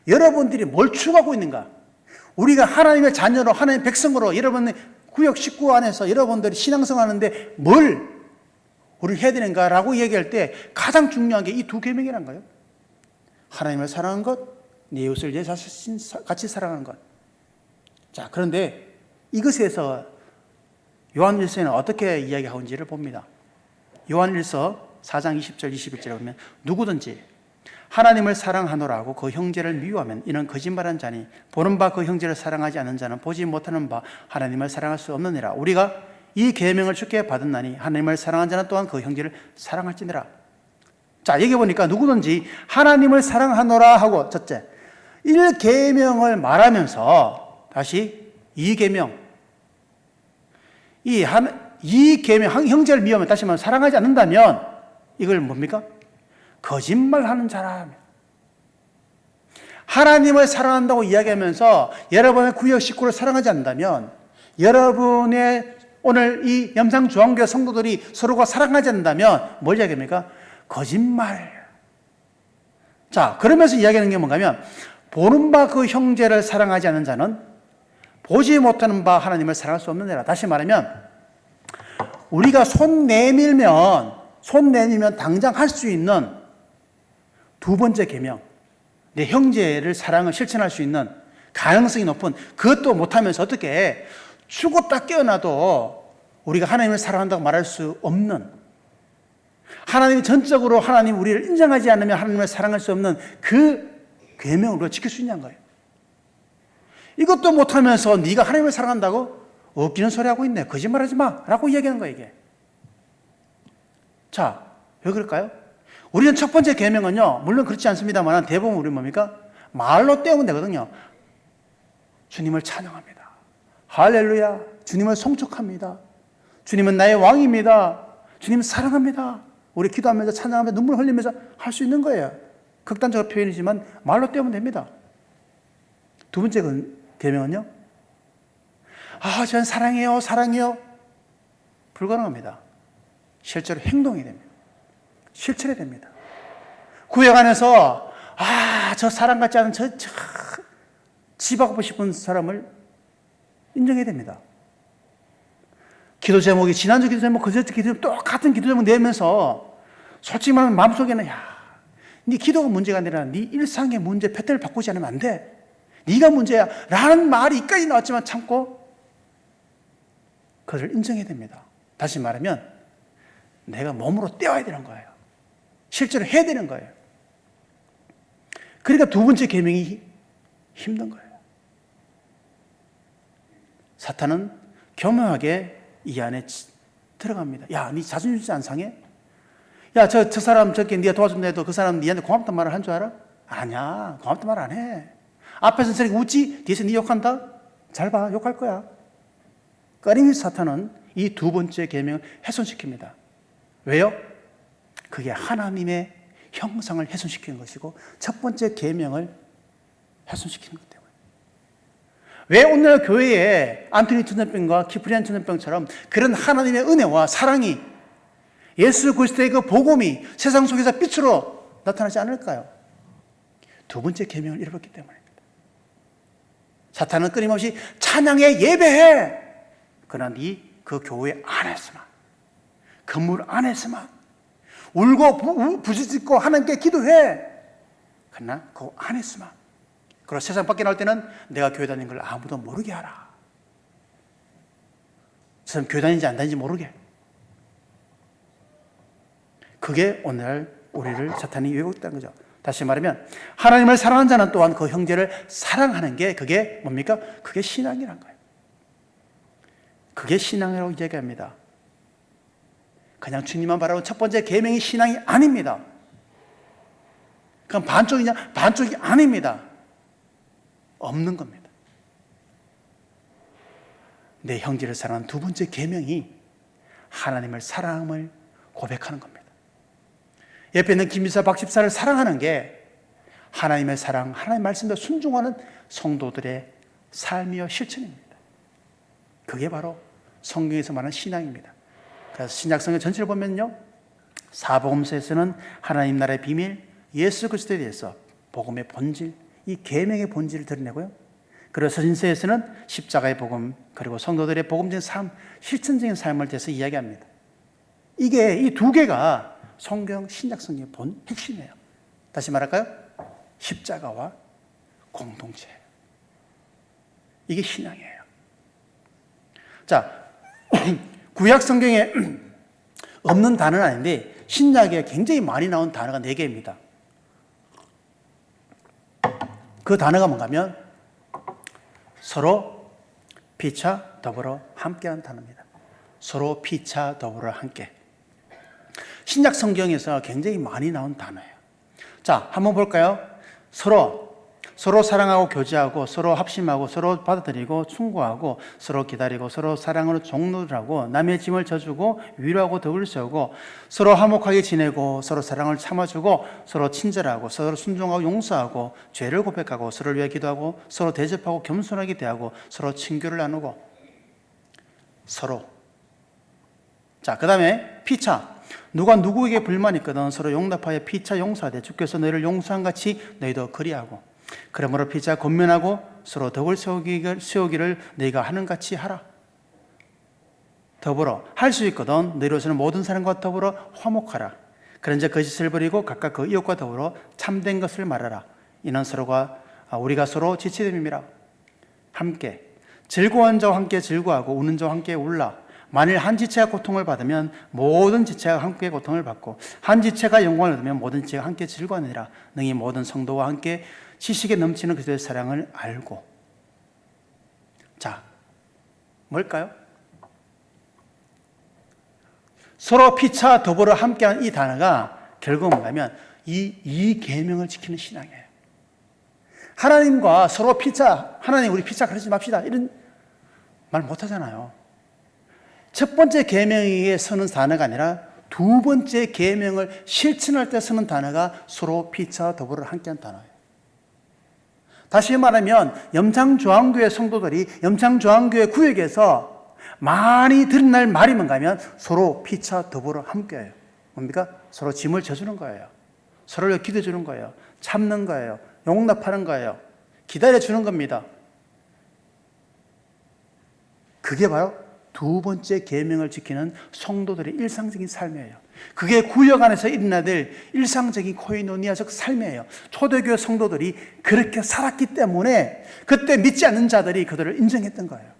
여러분들이 뭘 추구하고 있는가? 우리가 하나님의 자녀로, 하나님의 백성으로, 여러분의 구역 식구 안에서 여러분들이 신앙생활하는데 뭘 우리를 해야 되는가라고 얘기할 때 가장 중요한 게 이 두 계명이란 거예요. 하나님을 사랑하는 것, 내 이웃을 내 자신 같이 사랑하는 것. 자, 그런데 이것에서 요한일서에는 어떻게 이야기하고 있는지를 봅니다. 요한일서 4장 20절 21절에 보면 누구든지 하나님을 사랑하노라고 그 형제를 미워하면 이는 거짓말한 자니 보는 바 그 형제를 사랑하지 않는 자는 보지 못하는 바 하나님을 사랑할 수 없느니라. 우리가 이 계명을 주께 받았나니 하나님을 사랑한 자는 또한 그 형제를 사랑할지니라. 자, 여기 보니까 누구든지 하나님을 사랑하노라 하고 첫째 1계명을 말하면서 다시 2계명 이 계명 형제를 미워하면 다시 말하면 사랑하지 않는다면 이걸 뭡니까? 거짓말하는 자라. 하나님을 사랑한다고 이야기하면서 여러분의 구역 식구를 사랑하지 않는다면 여러분의 오늘 이 염상중앙교회 성도들이 서로가 사랑하지 않는다면 뭘 이야기합니까? 거짓말. 자, 그러면서 이야기하는 게 뭔가 하면 보는 바 그 형제를 사랑하지 않는 자는 보지 못하는 바 하나님을 사랑할 수 없느니라. 다시 말하면 우리가 손 내밀면 당장 할 수 있는 두 번째 계명, 내 형제를 사랑을 실천할 수 있는 가능성이 높은 그것도 못하면서 어떻게 죽었다 깨어나도 우리가 하나님을 사랑한다고 말할 수 없는, 하나님이 전적으로 하나님 우리를 인정하지 않으면 하나님을 사랑할 수 없는 그 계명을 우리가 지킬 수 있냐는 거예요. 이것도 못하면서 네가 하나님을 사랑한다고 웃기는 소리 하고 있네, 거짓말하지 마 라고 이야기하는 거예요. 이게. 자, 왜 그럴까요? 우리는 첫 번째 계명은요, 물론 그렇지 않습니다만 대부분 우리 뭡니까? 말로 때우면 되거든요. 주님을 찬양합니다. 할렐루야. 주님을 송축합니다. 주님은 나의 왕입니다. 주님 사랑합니다. 우리 기도하면서 찬양하면서 눈물 흘리면서 할 수 있는 거예요. 극단적인 표현이지만 말로 때우면 됩니다. 두 번째 계명은요, 전 사랑해요, 사랑해요. 불가능합니다. 실제로 행동이 됩니다. 실천이 됩니다. 구역 안에서 저 사랑 같지 않은 집 하고 싶은 사람을 인정해야 됩니다. 기도 제목이 지난주 기도 제목, 그저주 기도 제목 똑같은 기도 제목 내면서 솔직히 말하면 마음속에는 네 기도가 문제가 아니라 네 일상의 문제 패턴을 바꾸지 않으면 안 돼. 네가 문제야 라는 말이 이까지 나왔지만 참고 그것을 인정해야 됩니다. 다시 말하면 내가 몸으로 떼어야 되는 거예요. 실제로 해야 되는 거예요. 그러니까 두 번째 계명이 힘든 거예요. 사탄은 교묘하게 이 안에 들어갑니다. 야, 네 자존심 안 상해? 야, 저 사람 저렇게 네가 도와준다 해도 그 사람 네한테 고맙단 말을 한 줄 알아? 아니야, 고맙단 말 안 해. 앞에서 저렇게 웃지? 뒤에서 네 욕한다? 잘 봐, 욕할 거야. 끊임없이 사탄은 이 두 번째 계명을 훼손시킵니다. 왜요? 그게 하나님의 형상을 훼손시키는 것이고 첫 번째 계명을 훼손시키는 것 때문에. 왜 오늘 교회에 안토니 전염병과 키프리안 전염병처럼 그런 하나님의 은혜와 사랑이, 예수 그리스도의 그 복음이 세상 속에서 빛으로 나타나지 않을까요? 두 번째 계명을 잃어버렸기 때문입니다. 사탄은 끊임없이 찬양에 예배해. 그러나 그 교회 안에서만 건물 안에서만 울고 부르짖고 하나님께 기도해. 그러나 그 안에서만. 그리고 세상 밖에 나올 때는 내가 교회 다니는 걸 아무도 모르게 하라. 저 사람 교회 다니는지 안 다니는지 모르게. 그게 오늘날 우리를 사탄이 유혹했다는 거죠. 다시 말하면 하나님을 사랑하는 자는 또한 그 형제를 사랑하는 게 그게 뭡니까? 그게 신앙이란 거예요. 그게 신앙이라고 얘기합니다. 그냥 주님만 바라보는 첫 번째 계명이 신앙이 아닙니다. 그럼 반쪽이냐? 반쪽이 아닙니다. 없는 겁니다. 내 형제를 사랑하는 두 번째 계명이 하나님을 사랑함을 고백하는 겁니다. 옆에 있는 김지사 박집사를 사랑하는 게 하나님의 사랑, 하나님의 말씀에 순종하는 성도들의 삶이요 실천입니다. 그게 바로 성경에서 말하는 신앙입니다. 그래서 신약성경 전체를 보면요, 사복음서에서는 하나님 나라의 비밀, 예수 그리스도에 대해서 복음의 본질, 이 계명의 본질을 드러내고요, 그리고 서신서에서는 십자가의 복음, 그리고 성도들의 복음적인 삶, 실천적인 삶을 대해서 이야기합니다. 이게 이 두 개가 성경 신약성경의 본 핵심이에요. 다시 말할까요? 십자가와 공동체. 이게 신앙이에요. 자, 구약 성경에 없는 단어는 아닌데 신약에 굉장히 많이 나온 단어가 4개입니다. 그 단어가 뭔가 하면 서로 피차 더불어 함께하는 단어입니다. 서로 피차 더불어 함께. 신약 성경에서 굉장히 많이 나온 단어예요. 자, 한번 볼까요? 서로 사랑하고 교제하고 서로 합심하고 서로 받아들이고 충고하고 서로 기다리고 서로 사랑으로 종노하고 남의 짐을 져주고 위로하고 덕을 세우고 서로 화목하게 지내고 서로 사랑을 참아주고 서로 친절하고 서로 순종하고 용서하고 죄를 고백하고 서로를 위해 기도하고 서로 대접하고 겸손하게 대하고 서로 친교를 나누고 서로. 자, 그 다음에 피차. 누가 누구에게 불만이 있거든 서로 용납하여 피차 용서하되 주께서 너희를 용서한 같이 너희도 그리하고 그러므로 피차 권면하고 서로 덕을 세우기를 너희가 하는 같이 하라. 더불어 할 수 있거든 너희로서는 모든 사람과 더불어 화목하라. 그런즉 거짓을 버리고 각각 그 이웃과 더불어 참된 것을 말하라. 이는 우리가 서로 지체됨이라. 함께 즐거워하는 자와 함께 즐거워하고 우는 자와 함께 울라. 만일 한 지체가 고통을 받으면 모든 지체가 함께 고통을 받고 한 지체가 영광을 얻으면 모든 지체가 함께 즐거워하느니라. 능히 모든 성도와 함께 지식에 넘치는 그리스도의 사랑을 알고. 자, 뭘까요? 서로 피차 더불어 함께하는 이 단어가 결국은 뭐냐면 이 계명을 지키는 신앙이에요. 하나님과 서로 피차, 하나님 우리 피차 그러지 맙시다 이런 말 못하잖아요. 첫 번째 계명에 서는 단어가 아니라 두 번째 계명을 실천할 때 쓰는 단어가 서로 피차 더불어 함께한 단어예요. 다시 말하면 염창조항교회 성도들이 염창조항교회 구역에서 많이 들은 날 말이 뭔가 하면 서로 피차 더불어 함께해요. 뭡니까? 서로 짐을 져주는 거예요. 서로를 기도해 주는 거예요. 참는 거예요. 용납하는 거예요. 기다려주는 겁니다. 그게 바로 두 번째 계명을 지키는 성도들의 일상적인 삶이에요. 그게 구역 안에서 일어나들 일상적인 코이노니아적 삶이에요. 초대교회 성도들이 그렇게 살았기 때문에 그때 믿지 않는 자들이 그들을 인정했던 거예요.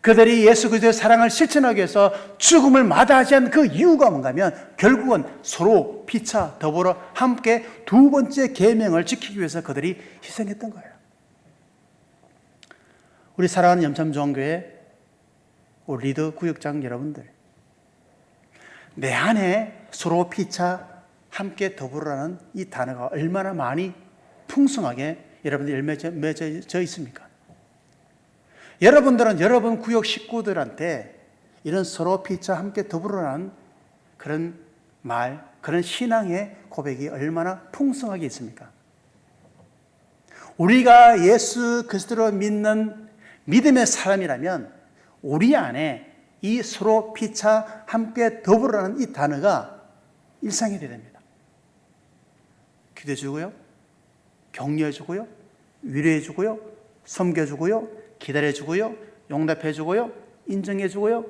그들이 예수 그리스도의 사랑을 실천하기 위해서 죽음을 마다하지 않은 그 이유가 뭔가 하면 결국은 서로 피차 더불어 함께 두 번째 계명을 지키기 위해서 그들이 희생했던 거예요. 우리 사랑하는 염참조항교회 우리 리더 구역장 여러분들, 내 안에 서로 피차 함께 더불어라는 이 단어가 얼마나 많이 풍성하게 여러분들 맺어져 있습니까? 여러분들은 여러분 구역 식구들한테 이런 서로 피차 함께 더불어라는 그런 말, 그런 신앙의 고백이 얼마나 풍성하게 있습니까? 우리가 예수 그리스도를 믿는 믿음의 사람이라면 우리 안에 이 서로 피차 함께 더불어라는 이 단어가 일상이 되어야 됩니다. 기도해 주고요, 격려해 주고요, 위로해 주고요, 섬겨 주고요, 기다려 주고요, 용납해 주고요, 인정해 주고요,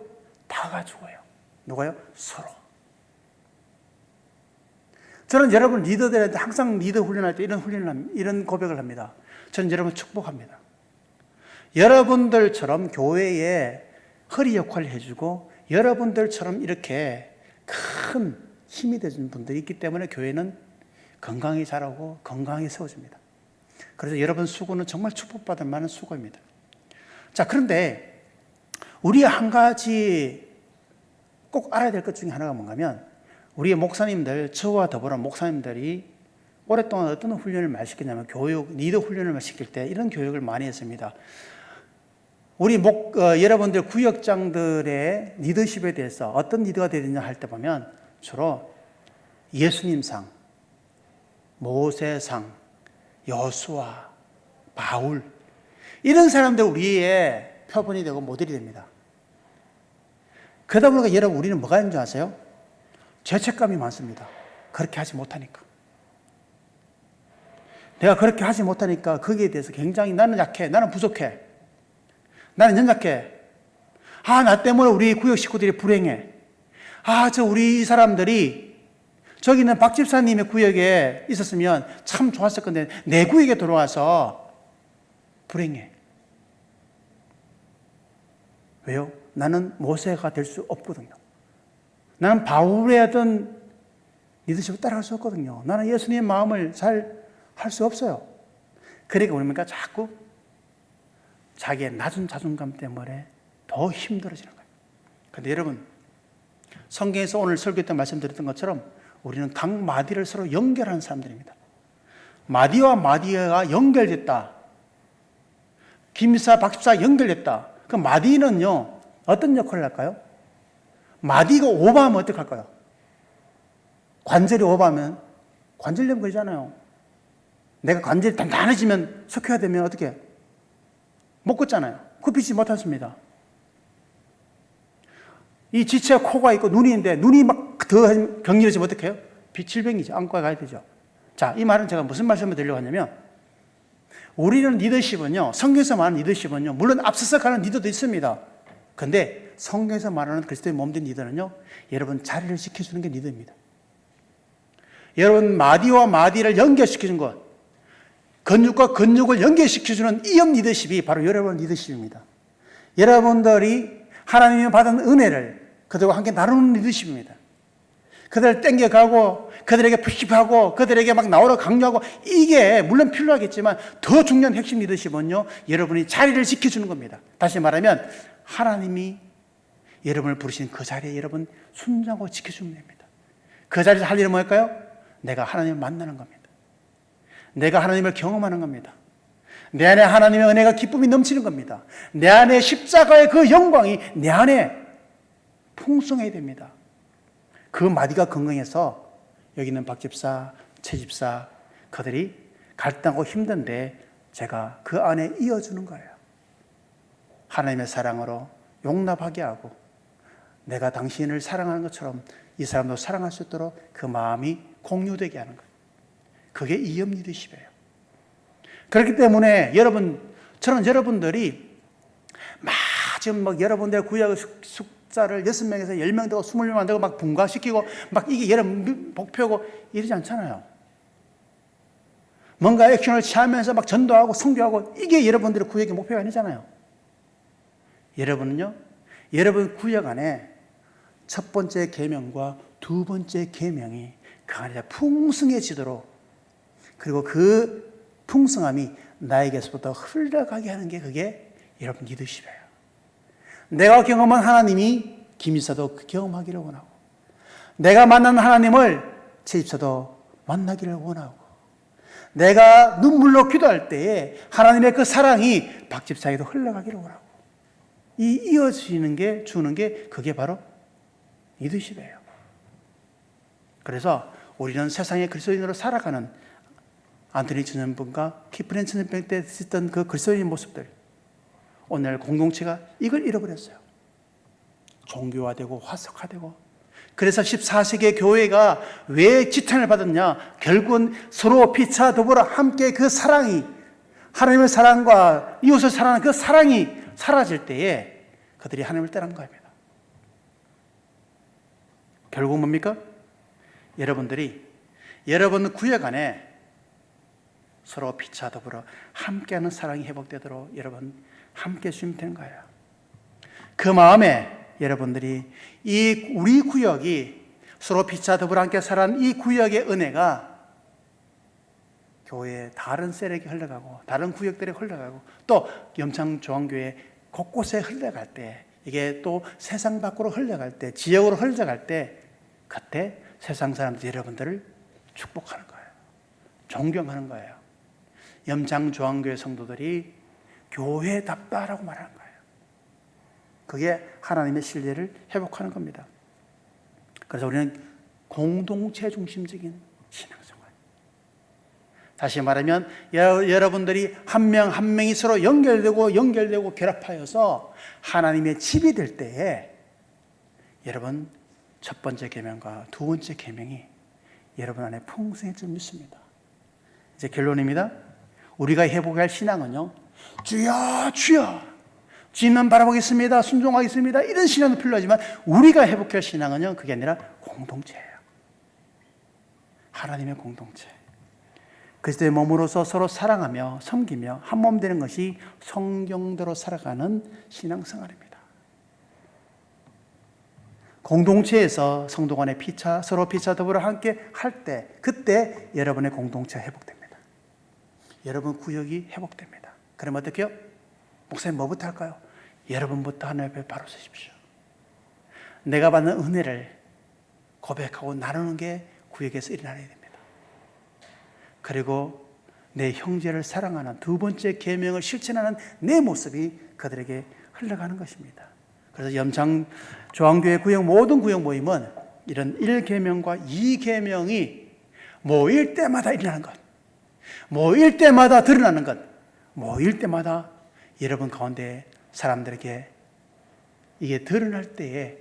다가 주고요. 누가요? 서로. 저는 여러분 리더들한테 항상 리더 훈련할 때 이런 고백을 합니다. 저는 여러분 축복합니다. 여러분들처럼 교회에 허리 역할을 해주고 여러분들처럼 이렇게 큰 힘이 되는 분들이 있기 때문에 교회는 건강히 자라고 건강히 세워집니다. 그래서 여러분 수고는 정말 축복받을 만한 수고입니다. 자, 그런데 우리 한 가지 꼭 알아야 될 것 중에 하나가 뭔가면 우리의 목사님들, 저와 더불어 목사님들이 오랫동안 어떤 훈련을 많이 시켰냐면 교육, 리더 훈련을 시킬 때 이런 교육을 많이 했습니다. 우리 여러분들 구역장들의 리더십에 대해서 어떤 리더가 되야 되냐 할 때 보면 주로 예수님상, 모세상, 여수아, 바울 이런 사람들 우리의 표본이 되고 모델이 됩니다. 그러다 보니까 여러분 우리는 뭐가 있는 줄 아세요? 죄책감이 많습니다. 그렇게 하지 못하니까. 내가 그렇게 하지 못하니까 거기에 대해서 굉장히 나는 약해, 나는 부족해, 나는 연약해. 나 때문에 우리 구역 식구들이 불행해. 우리 사람들이 저기 있는 박 집사님의 구역에 있었으면 참 좋았을 건데 내 구역에 들어와서 불행해. 왜요? 나는 모세가 될 수 없거든요. 나는 바울의 어떤 리더십을 따라갈 수 없거든요. 나는 예수님의 마음을 잘 할 수 없어요. 그러니까 우리가 자꾸 자기의 낮은 자존감 때문에 더 힘들어지는 거예요. 그런데 여러분, 성경에서 오늘 설교 때 말씀드렸던 것처럼 우리는 각 마디를 서로 연결하는 사람들입니다. 마디와 마디가 연결됐다. 김사, 박집사 연결됐다. 그 마디는요, 어떤 역할을 할까요? 마디가 오버하면 어떡할까요? 관절이 오버하면 관절염 걸리잖아요. 내가 관절이 단단해지면 석회가 되면 어떻게 해요? 못 걷잖아요. 굽히지 못했습니다. 이 지체 코가 있고 눈이 있는데 눈이 막 더 격렬해지면 어떻게 해요? 빛질병이죠. 안과 가야 되죠. 자, 이 말은 제가 무슨 말씀을 드리려고 하냐면 우리는 리더십은요, 성경에서 말하는 리더십은요, 물론 앞서서 가는 리더도 있습니다. 근데 성경에서 말하는 그리스도의 몸된 리더는요, 여러분 자리를 지켜주는 게 리더입니다. 여러분 마디와 마디를 연결시키는 것, 근육과 근육을 연결시켜주는 이형 리더십이 바로 여러분 리더십입니다. 여러분들이 하나님이 받은 은혜를 그들과 함께 나누는 리더십입니다. 그들을 땡겨가고 그들에게 푸시하고 그들에게 막 나오라 강요하고 이게 물론 필요하겠지만 더 중요한 핵심 리더십은요, 여러분이 자리를 지켜주는 겁니다. 다시 말하면 하나님이 여러분을 부르신 그 자리에 여러분 순종하고 지켜주면 됩니다. 그 자리에서 할 일은 뭘까요? 내가 하나님을 만나는 겁니다. 내가 하나님을 경험하는 겁니다. 내 안에 하나님의 은혜가 기쁨이 넘치는 겁니다. 내 안에 십자가의 그 영광이 내 안에 풍성해야 됩니다. 그 마디가 건강해서 여기 있는 박집사, 최집사 그들이 갈등하고 힘든데 제가 그 안에 이어주는 거예요. 하나님의 사랑으로 용납하게 하고 내가 당신을 사랑하는 것처럼 이 사람도 사랑할 수 있도록 그 마음이 공유되게 하는 거예요. 그게 이형 리더십이에요. 그렇기 때문에 저는 여러분들이 지금 막 여러분들 구역 숙자를 6명에서 10명 되고 20명 만들고 막 분과시키고 막 이게 여러분 목표고 이러지 않잖아요. 뭔가 액션을 취하면서 막 전도하고 선교하고 이게 여러분들의 구역의 목표가 아니잖아요. 여러분은요, 여러분 구역 안에 첫 번째 계명과 두 번째 계명이 그 안에 풍성해지도록 그리고 그 풍성함이 나에게서부터 흘러가게 하는 게 그게 여러분 리더십이에요. 내가 경험한 하나님이 김이사도 경험하기를 원하고 내가 만난 하나님을 최집사도 만나기를 원하고 내가 눈물로 기도할 때에 하나님의 그 사랑이 박집사에도 흘러가기를 원하고 이어지는 게 주는 게 그게 바로 리더십이에요. 그래서 우리는 세상의 그리스도인으로 살아가는 안토니 천연병과 키프렌 천연병 때 있었던 그 그리스도인의 모습들, 오늘 공동체가 이걸 잃어버렸어요. 종교화되고 화석화되고. 그래서 14세기의 교회가 왜 지탄을 받았냐? 결국은 서로 피차 더불어 함께 그 사랑이, 하나님의 사랑과 이웃을 사랑하는 그 사랑이 사라질 때에 그들이 하나님을 떠난 겁니다. 결국 뭡니까? 여러분들이 여러분 구역 안에 서로 피차 더불어 함께하는 사랑이 회복되도록 여러분 함께 주시면 되는 거예요. 그 마음에 여러분들이 이 우리 구역이 서로 피차 더불어 함께 살아가는 이 구역의 은혜가 교회의 다른 세력이 흘러가고 다른 구역들에 흘러가고 또 염창조항교회 곳곳에 흘러갈 때 이게 또 세상 밖으로 흘러갈 때 지역으로 흘러갈 때 그때 세상 사람들 여러분들을 축복하는 거예요. 존경하는 거예요. 염창조항교회 성도들이 교회답다라고 말하는 거예요. 그게 하나님의 신뢰를 회복하는 겁니다. 그래서 우리는 공동체 중심적인 신앙생활. 다시 말하면 여러분들이 한 명 한 명이 서로 연결되고 결합하여서 하나님의 집이 될 때에 여러분 첫 번째 계명과 두 번째 계명이 여러분 안에 풍성해질 줄 믿습니다. 이제 결론입니다. 우리가 회복할 신앙은요, 주여 주여 주님만 바라보겠습니다, 순종하겠습니다, 이런 신앙도 필요하지만 우리가 회복할 신앙은요, 그게 아니라 공동체예요. 하나님의 공동체. 그리스도의 몸으로서 서로 사랑하며 섬기며 한 몸 되는 것이 성경대로 살아가는 신앙생활입니다. 공동체에서 성도 간의 서로 피차 더불어 함께 할 때, 그때 여러분의 공동체가 회복됩니다. 여러분 구역이 회복됩니다. 그러면 어떻게 해요? 목사님 뭐부터 할까요? 여러분부터 하나님 앞에 바로 서십시오. 내가 받는 은혜를 고백하고 나누는 게 구역에서 일어나야 됩니다. 그리고 내 형제를 사랑하는 두 번째 계명을 실천하는 내 모습이 그들에게 흘러가는 것입니다. 그래서 염창조항교회 구역 모든 구역 모임은 이런 1계명과 2계명이 모일 때마다 일어나는 것, 모일 때마다 드러나는 것, 모일 때마다 여러분 가운데 사람들에게 이게 드러날 때에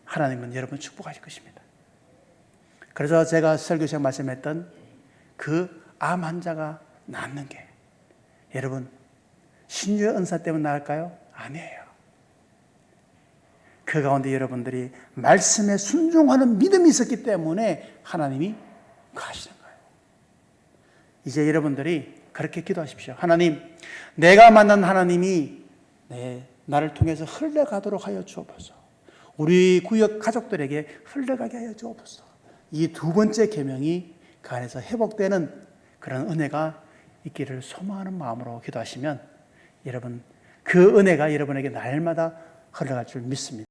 하나님은 여러분 축복하실 것입니다. 그래서 제가 설교 시간 말씀했던 그 암 환자가 낫는 게 여러분 신유의 은사 때문에 나을까요? 아니에요. 그 가운데 여러분들이 말씀에 순종하는 믿음이 있었기 때문에 하나님이 하시는 거예요. 이제 여러분들이 그렇게 기도하십시오. 하나님, 내가 만난 하나님이 나를 통해서 흘러가도록 하여 주옵소서. 우리 구역 가족들에게 흘러가게 하여 주옵소서. 이 두 번째 계명이 그 안에서 회복되는 그런 은혜가 있기를 소망하는 마음으로 기도하시면 여러분 그 은혜가 여러분에게 날마다 흘러갈 줄 믿습니다.